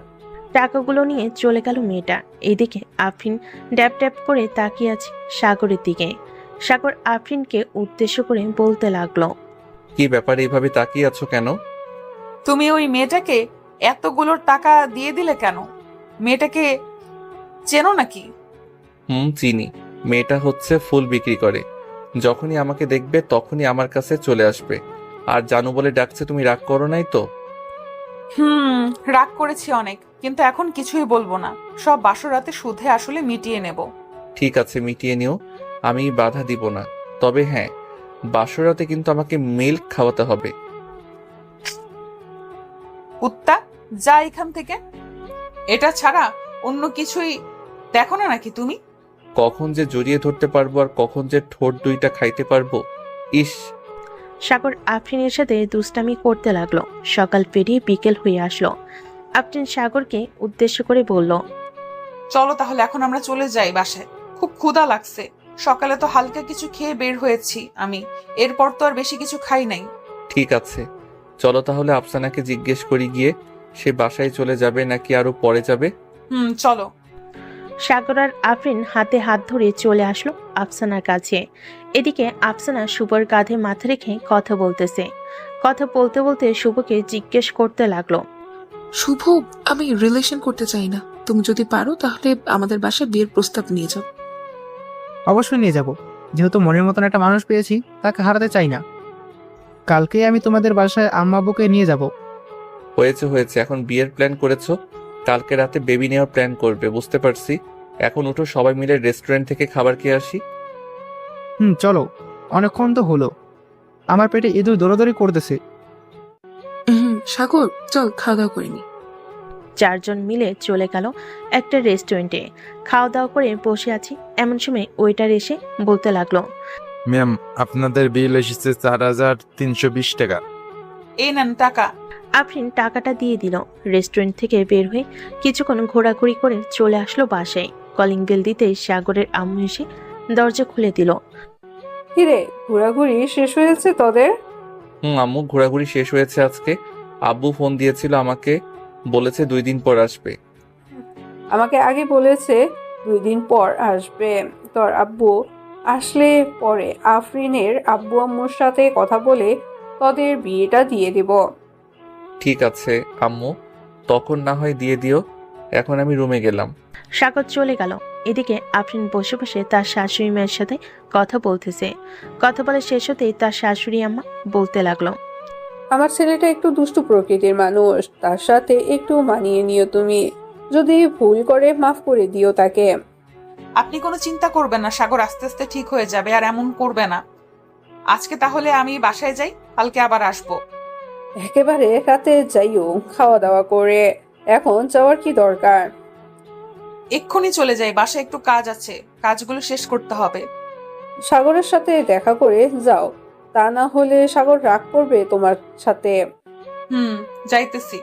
টাকাগুলো নিয়ে চলে গেল মেয়েটা। এইদিকে আফরিন ড্যাপ ড্যাপ করে তাকিয়ে আছে সাগরের দিকে। সাগর আফরিনকে উদ্দেশ্য করে বলতে লাগলো, কি ব্যাপার, এইভাবে তাকিয়ে আছো কেন? তুমি ওই মেয়েটাকে এতগুলোর টাকা দিয়ে দিলে কেন? মেয়েটাকে চেনো নাকি? চিনি। মেয়েটা হচ্ছে ফুল বিক্রি করে, যখনই আমাকে দেখবে তখনই আমার কাছে চলে আসবে। আর জানু বলে ডাকছে, তুমি রাগ করো নাই তো? রাগ করেছি অনেক, কিন্তু এখন কিছুই বলবো না। সব বাসরাতে সুদে আসলে মিটিয়ে নেব। ঠিক আছে, মিটিয়ে নিও, আমি বাধা দিব না। তবে হ্যাঁ, বাসরাতে কিন্তু আমাকে মিল্ক খাওয়াতে হবে। কুত্তা, যা এখান থেকে। এটা ছাড়া অন্য কিছুই দেখো না নাকি তুমি? কখন যে জড়িয়ে ধরতে পারবো আর কখন যে ঠোঁট 2টা খাইতে পারবো। ইস। সাগর আফরিনের সাথে দুষ্টামি করতে লাগলো। সকাল পেরিয়ে বিকেল হয়ে আসলো। আফরিন সাগরকে উদ্দেশ্য করে বলল, চলো তাহলে এখন আমরা চলে যাই বাসায়, খুব ক্ষুধা লাগছে। সকালে তো হালকা কিছু খেয়ে বের হয়েছি আমি, এরপর তো আর বেশি কিছু খাই নাই। ঠিক আছে, চলো তাহলে আফসানাকে জিজ্ঞেস করি গিয়ে, সে বাসায় চলে যাবে নাকি আরো পরে যাবে। চলো। সাগর আর আফরিন হাতে হাত ধরে চলে আসলো আফসানার কাছে। এদিকে আফসানা শুভর কাঁধে মাথা রেখে কথা বলতেছে। কথা বলতে বলতে শুভকে জিজ্ঞেস করতে লাগলো, শুভ, আমি রিলেশন করতে চাই না। তুমি যদি পারো তাহলে আমাদের বাসায় বিয়ের প্রস্তাব নিয়ে যাও। অবশ্যই নিয়ে যাব, যেহেতু মনের মতন একটা মানুষ পেয়েছি, তাকে হারাতে চাই না। কালকেই আমি তোমাদের বাসায় আম্মা আব্বুকে নিয়ে যাব। হয়েছে হয়েছে, এখন বিয়ের প্ল্যান করেছো, কালকে রাতে বেবি নেওয়ার প্ল্যান করবে, বুঝতে পারছি। এখন উঠো, সবাই মিলে রেস্টুরেন্ট থেকে খাবার খেয়ে আসি। চলো, অনেকক্ষণ তো হলো, আমার পেটে ইঁদুর দৌড়াদৌড়ি করতেছে। সাগর, চল খাওয়া দাওয়া করে নি। চারজন মিলে চলে গেল একটা রেস্টুরেন্টে। খাওয়া দাওয়া করে বসে আছি, এমন সময় ওয়েটার এসে বলতে লাগলো, ম্যাম, আপনাদের বিল এসেছে 4,320 টাকা। এই নেন টাকা। আফরিন টাকাটা দিয়ে দিল। রেস্টুরেন্ট থেকে বের হয়ে কিছুক্ষণ ঘোরাঘুরি করে চলে আসলো বাসায়। কলিং বেল দিতেই সাগরের আম্মু এসে দরজা খুলে দিল। কিরে, ঘোরাঘুরি শেষ হয়েছে তোদের? আম্মু, ঘোরাঘুরি শেষ হয়েছে আজকে। আব্বু ফোন দিয়েছিল আমাকে, বলেছে 2 দিন পর আসবে। আমাকে আগে বলেছে 2 দিন পর আসবে। তোর আব্বু আসলে পরে আফরিনের আব্বু আম্মুর সাথে কথা বলে তোদের বিয়েটা দিয়ে দেব। ঠিক আছে আম্মু, তখন না হয় দিয়ে দিও, এখন আমি রুমে গেলাম। সাগর চলে গেল। এদিকে আফরিন বসে বসে তার শাশুড়ি মায়ের সাথে কথা বলতেছে। কথা বলা শেষ হতেই তার শাশুড়ি আম্মা বলতে লাগলো, আমার ছেলেটা একটু দুষ্টু প্রকৃতির মানুষ, তার সাথে একটু মানিয়ে নিও তুমি। যদি ভুল করে মাফ করে দিও তাকে। আপনি কোনো চিন্তা করবেন না, সাগর আস্তে আস্তে ঠিক হয়ে যাবে আর এমন করবে না। আজকে তাহলে আমি বাসায় যাই, কালকে আবার আসবো। একেবারে রাতে যাইও খাওয়া দাওয়া করে, এখন যাওয়ার কি দরকার? এক্ষুনি চলে যাই, বাসায় একটু কাজ আছে, কাজগুলো শেষ করতে হবে। সাগরের সাথে দেখা করে যাও, তা না হলে সাগর রাগ করবে তোমার সাথে। যাইতেছি।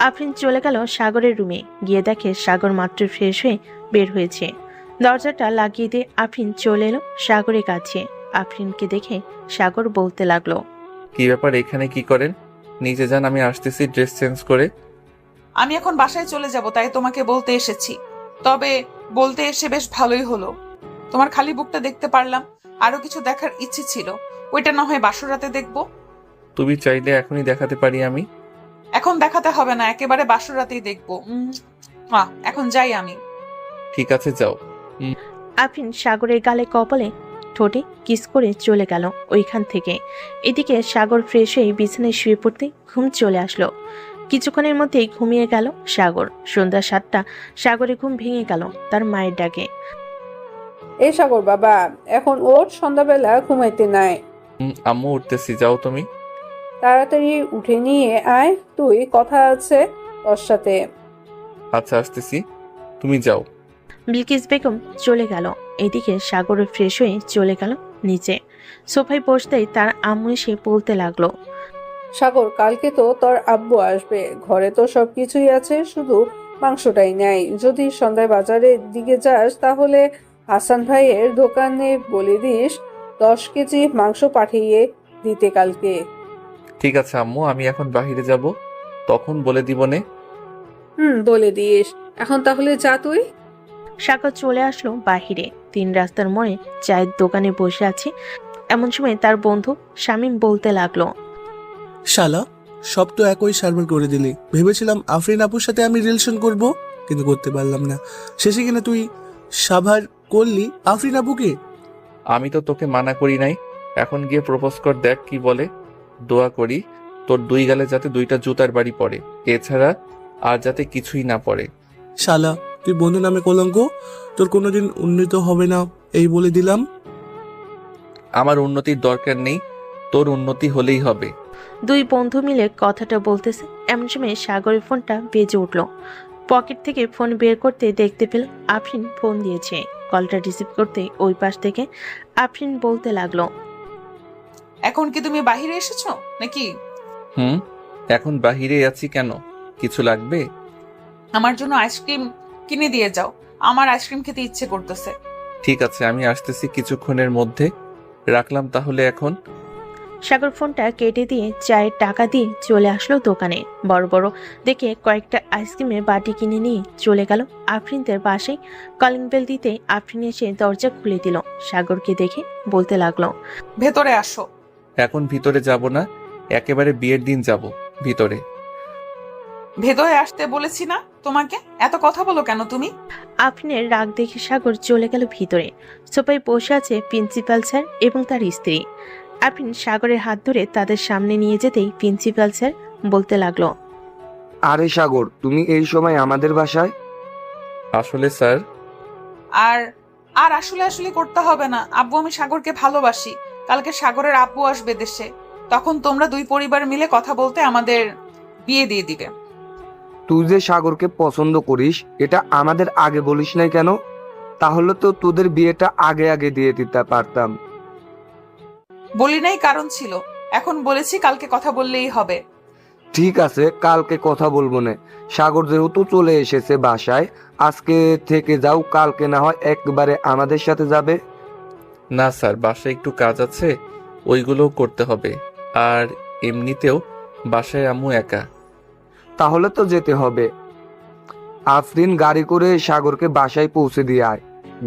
আফরিন চলে গেল সাগরের রুমে। গিয়ে দেখে সাগর মাত্র ফ্রেশ হয়ে বের হয়েছে। দরজাটা লাগিয়ে দিয়ে আফরিন চলে এলো সাগরের কাছে। আফরিনকে দেখে সাগর বলতে লাগলো, কি ব্যাপার, এখানে কি করেন? নিচে যান, আমি আসতেছি ড্রেস চেঞ্জ করে। আমি এখন বাসায় চলে যাব, তাই তোমাকে বলতে এসেছি। তবে বলতে এসে বেশ ভালোই হলো, তোমার খালি বুকটা দেখতে পারলাম। আরো কিছু দেখার ইচ্ছে ছিল, ওইটা না হয় বাসর রাতে দেখবো। তুমি চাইলে এখনই দেখাতে পারি আমি। এখন দেখাতে হবে না, একেবারে বাসর রাতেই দেখবো। এখন যাই আমি। ঠিক আছে, যাও। আফরিন সাগরের গালে কপালে ঠোঁটে কিস করে চলে গেল ওইখান থেকে। এদিকে সাগর ফ্রেশ হয়ে বিছানায় শুয়ে পড়তে ঘুম চলে আসলো। কিছুক্ষণের মধ্যেই ঘুমিয়ে গেল সাগর। সন্ধ্যা 7টা সাগরে ঘুম ভেঙে গেল তার মায়ের ডাকে। এ সাগর বাবা, এখন ওর সন্ধ্যাবেলা ঘুমাইতে নাই। আম্মু উঠতেছি, যাও তুমি। তাড়াতাড়ি উঠে নিয়ে আয়, তুই কথা আছে তোর সাথে। আচ্ছা, আসতেছি, তুমি যাও। বিলকিস বেগম চলে গেল। এদিকে সাগর ফ্রেশ হয়ে চলে গেল নিচে। সোফায় বসতেই তার আম্মু এসে বলতে লাগলো, সাগর, কালকে তো তোর আব্বু আসবে, ঘরে তো সবকিছুই আছে, শুধু মাংসটাই নাই। যদি সন্ধ্যায় বাজারের দিকে যাস তাহলে হাসান ভাইয়ের দোকানে বলে দিস 10 কেজি মাংস পাঠিয়ে দিতে কালকে। ঠিক আছে আম্মু, আমি এখন বাহিরে যাব, তখন বলে দিবনে। বলে দিস। এখন তাহলে যা তুই। সাগর চলে আসলো বাহিরে। 3 রাস্তার মোড়ে চায়ের দোকানে বসে আছে। এমন সময় তার বন্ধু শামীম বলতে লাগলো, শালা, সব তো একই সার্ভার করে দিলি। ভেবেছিলাম আফরিন আপুর সাথে আমি রিলেশন করব, কিন্তু করতে পারলাম না। শেষে কিনা তুই সাভার করলি আফরিন আপুকে। আমি তো তোকে মানা করি নাই, এখন গিয়ে প্রপোজ কর, দেখ কি বলে। দোয়া করি তোর 2 গালে যাতে 2টা জুতার বাড়ি পড়ে, এছাড়া আর যাতে কিছুই না পড়ে। শালা, তুই বন্ধু নামে কলঙ্ক, তোর কোনোদিন উন্নীত হবে না এই বলে দিলাম। আমার উন্নতির দরকার নেই, তোর উন্নতি হলেই হবে। 2 বন্ধু মিলে কথাটা বলতেছে। এমন সময় সাগরের ফোনটা বেজে উঠল। পকেট থেকে ফোন বের করতে দেখতে পেল আফরিন ফোন দিয়েছে। কলটা রিসিভ করতে ওই পাশ থেকে আফরিন বলতে লাগলো, এখন কি তুমি বাহিরে এসেছো নাকি? এখন বাহিরে আছি। কেন, কিছু লাগবে? আমার জন্য আইসক্রিম কিনে দিয়ে যাও, আমার আইসক্রিম খেতে ইচ্ছে করতেছে। ঠিক আছে, আমি আসতেছি কিছুক্ষণের মধ্যে। রাখলাম তাহলে এখন। সাগর ফোনটা কেটে দিয়ে চায়ের টাকা দিয়ে চলে আসলো দোকানে। বড় বড় দেখে কয়েকটা আইসক্রিমের বাটি কিনে নিয়ে চলে গেল আফরিনদের পাশেই। কলিং বেল দিতে আফরিন এসে দরজা খুলে দিল। সাগরকে দেখে বলতে লাগলো, ভেতরে আসো। এখন ভিতরে যাব না, একেবারে বিয়ের দিন যাব ভিতরে। ভেতরে আসতে বলেছি না তোমাকে? এত কথা বলো কেন তুমি? আফরিনের রাগ দেখে সাগর চলে গেল ভিতরে। সোফায় বসে আছে প্রিন্সিপাল স্যার এবং তার স্ত্রী। আফরিন সাগরের হাত ধরে তাদের সামনে নিয়ে যেতেই প্রিন্সিপাল স্যার বলতে লাগলো, আরে সাগর, তুমি এই সময় আমাদের বাসায়? আসলে স্যার। আর আর আসলে আসলে করতে হবে না আব্বু, আমি সাগরকে ভালোবাসি। কালকে সাগরের আব্বু আসবে দেশে, তখন তোমরা 2 পরিবার মিলে কথা বলতে আমাদের বিয়ে দিয়ে দিবে। তুই যে সাগরকে পছন্দ করিস এটা আমাদের আগে বলিস নাই কেন? তাহলে তো তোদের বিয়েটা আগে আগে দিয়ে দিতে পারতাম। বলি নাই, কারণ ছিল। এখন বলেছি, কালকে কথা বললেই হবে। ঠিক আছে, কালকে কথা বলবো না। সাগর যেহেতু চলে এসেছে বাসায়, আজকে থেকে যাও, কালকে না হয় একবারে আমাদের সাথে যাবে। না স্যার, বাসায় একটু কাজ আছে, ওইগুলোও করতে হবে। আর এমনিতেও বাসায় আম্মু একা। তাহলে তো যেতে হবে। আফরিন, গাড়ি করে সাগরকে বাসায় পৌঁছে দিয়ে আয়।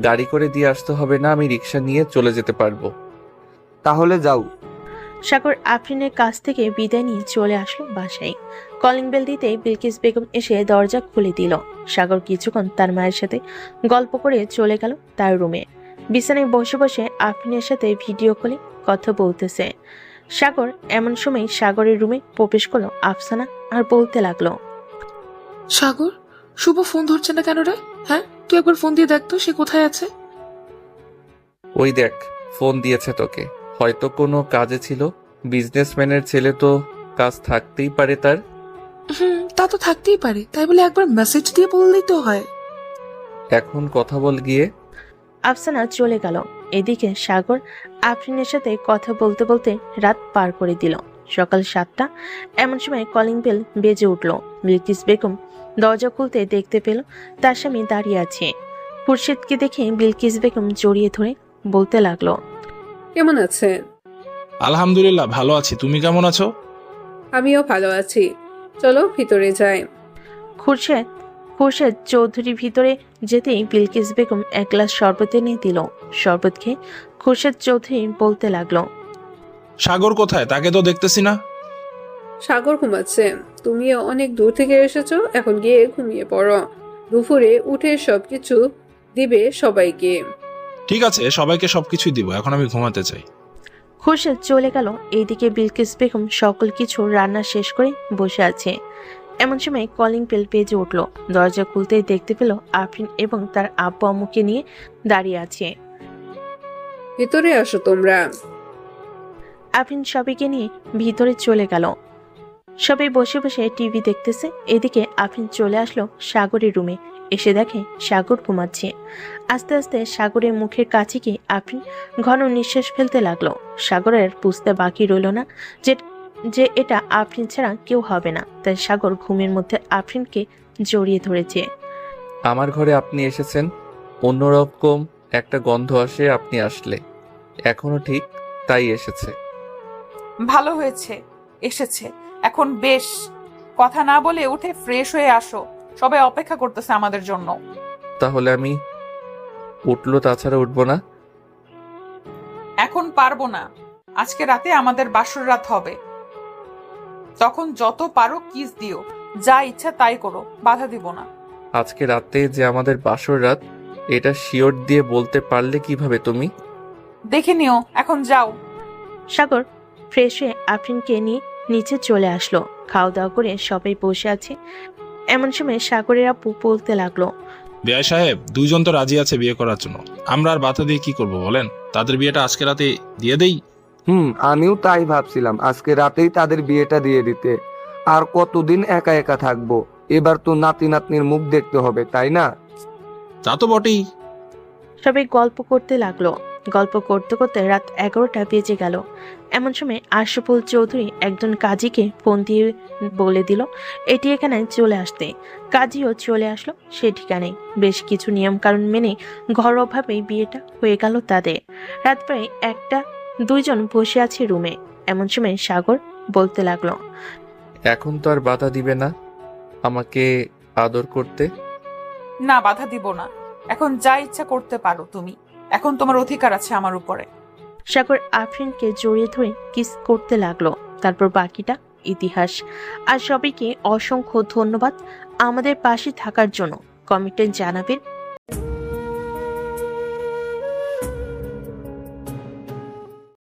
গাড়ি করে দিয়ে আসতে হবে না, আমি রিক্সা নিয়ে চলে যেতে পারবো। তাহলে যাও। সাগর আফরিনের কাছ থেকে বিদায় নিয়ে চলে আসলো বাসায়। কলিং বেল দিতে বিলকিস বেগম এসে দরজা খুলে দিল। সাগর কিছুক্ষণ তার মায়ের সাথে গল্প করে চলে গেল তার রুমে। বিছানায় বসে বসে আফরিনের সাথে ভিডিও কলে কথা বলতেছে সাগর। এমন সময় সাগরের রুমে প্রবেশ করলো আফসানা আর বলতে লাগলো, সাগর, শুভ ফোন ধরছে না কেন রে? হ্যাঁ, তুই একবার ফোন দিয়ে দেখ তো সে কোথায় আছে। ওই দেখ, ফোন দিয়েছে তোকে, হয়তো কোনো কাজে ছিল। বিজনেসম্যানের ছেলে তো কাজ থাকতেই পারে তার। তা তো থাকতেই পারে, তাই বলে একবার মেসেজ দিয়ে বললেই তো হয়। এখন কথা বল গিয়ে। আফসানা চলে গেল। এদিকে সাগর আফরিনের সাথে কথা বলতে বলতে রাত পার করে দিল। সকাল 7টা। এমন সময় কলিং বেল বেজে উঠল। বিলকিস বেগম দরজা খুলতে দেখতে পেল তার স্বামী দাঁড়িয়ে আছে। খুরশেদকে দেখে বিলকিস বেগম জড়িয়ে ধরে বলতে লাগলো, কেমন আছেন? আলহামদুলিল্লাহ ভালো আছি, তুমি কেমন আছো? আমিও ভালো আছি, চলো ভিতরে যাই। খুরশেদ চৌধুরী ভিতরে যেতেই বিলকিস বেগম এক গ্লাস শরবত এনে দিল। শরবত খেয়ে খুরশেদ চৌধুরী বলতে লাগলো, সাগর কোথায়? তাকে তো দেখতেছি না। সাগর ঘুমাচ্ছে, তুমিও অনেক দূর থেকে এসেছো, এখন গিয়ে ঘুমিয়ে পড়ো। দুপুরে উঠে সবকিছু দিবে সবাইকে। ঠিক আছে, সবাইকে সবকিছুই দিব, এখন আমি ঘুমাতে চাই। খুরশেদ চলে গেল। এইদিকে বিলকিস বেগম সকল কিছু রান্না শেষ করে বসে আছে। এমন সময় কলিং বেল বেজে উঠল। দরজা খুলতেই দেখতে পেল আফরিন এবং তার আব্বু আম্মুকে নিয়ে দাঁড়িয়ে আছে। ভিতরে আসো তোমরা। আফরিন সবাইকে নিয়ে ভিতরে চলে গেল। সবাই বসে বসে টিভি দেখতেছে। এদিকে আফরিন চলে আসলো সাগরের রুমে। এসে দেখে সাগর ঘুমাচ্ছে। আস্তে আস্তে সাগরের মুখের কাছে গিয়ে আফরিন ঘন নিঃশ্বাস ফেলতে লাগলো। সাগরের বুঝতে বাকি রইল না যে এটা আফরিন ছাড়া কেউ হবে না। তাই সাগর ঘুমের মধ্যে আফরিনকে জড়িয়ে ধরেছে। আমার ঘরে আপনি এসেছেন, অন্যরকম একটা গন্ধ আসে আপনি আসলে। এখনো ঠিক তাই এসেছে। ভালো হয়েছে এসেছে। এখন বেশ, কথা না বলে উঠে ফ্রেশ হয়ে আসো, সবাই অপেক্ষা করতেছে আমাদের জন্য। তাহলে আমি উঠলো, তাছাড়া উঠবো না। এখন পারবো না, আজকে রাতে আমাদের বাসর রাত হবে। তখন যত পারো কিস দিও, যা ইচ্ছা তাই করো, বাধা দিব না। আজকে রাতে যে আমাদের বাসর রাত, এটা শিওর দিয়ে বলতে পারলে কিভাবে তুমি? দেখে নিও, এখন যাও। সাগর ফ্রেশ হয়ে আফরিনকে নিয়ে নিচে চলে আসলো। খাওয়া দাওয়া করে সবাই বসে আছে। এমন সময় সাগরের আপু বলতে লাগলো, বিআই সাহেব, দুইজন তো রাজি আছে বিয়ে করার জন্য, আমরা আর বাধা দিয়ে কি করব বলেন? তাদের বিয়েটা আজকে রাতে দিয়ে দেই। আমিও তাই ভাবছিলাম, আজকে রাতেই তাদের বিয়েটা দিয়ে দিতে। আর কতদিন একা একা থাকবো? এবার তো নাতি নাতনির মুখ দেখতে হবে, তাই না? তা তো বটেই। সবাই গল্প করতে লাগলো। গল্প করতে করতে রাত 11টা বেজে গেল। এমন সময় আশরাফুল চৌধুরী একজন কাজীকে ফোন দিয়ে বলে দিল এটি এখানে চলে আসতে। কাজীও চলে আসলো সে ঠিকানায়। বেশ কিছু নিয়ম কানুন মেনে ঘরোয়াভাবেই বিয়েটা হয়ে গেল তাদের। রাত প্রায় 1টা। দুইজন বসে আছে রুমে। এমন সময় সাগর বলতে লাগলো, এখন তো আর বাধা দিবে না আমাকে আদর করতে? না, বাধা দিব না। এখন যা ইচ্ছা করতে পারো তুমি, এখন তোমার অধিকার আছে আমার উপরে। সাগর আফরিনকে জড়িয়ে ধরে কিস করতে লাগলো। তারপর বাকিটা ইতিহাস। আর সবাইকে অসংখ্য ধন্যবাদ আমাদের পাশে থাকার জন্য। কমেন্টে জানাবেন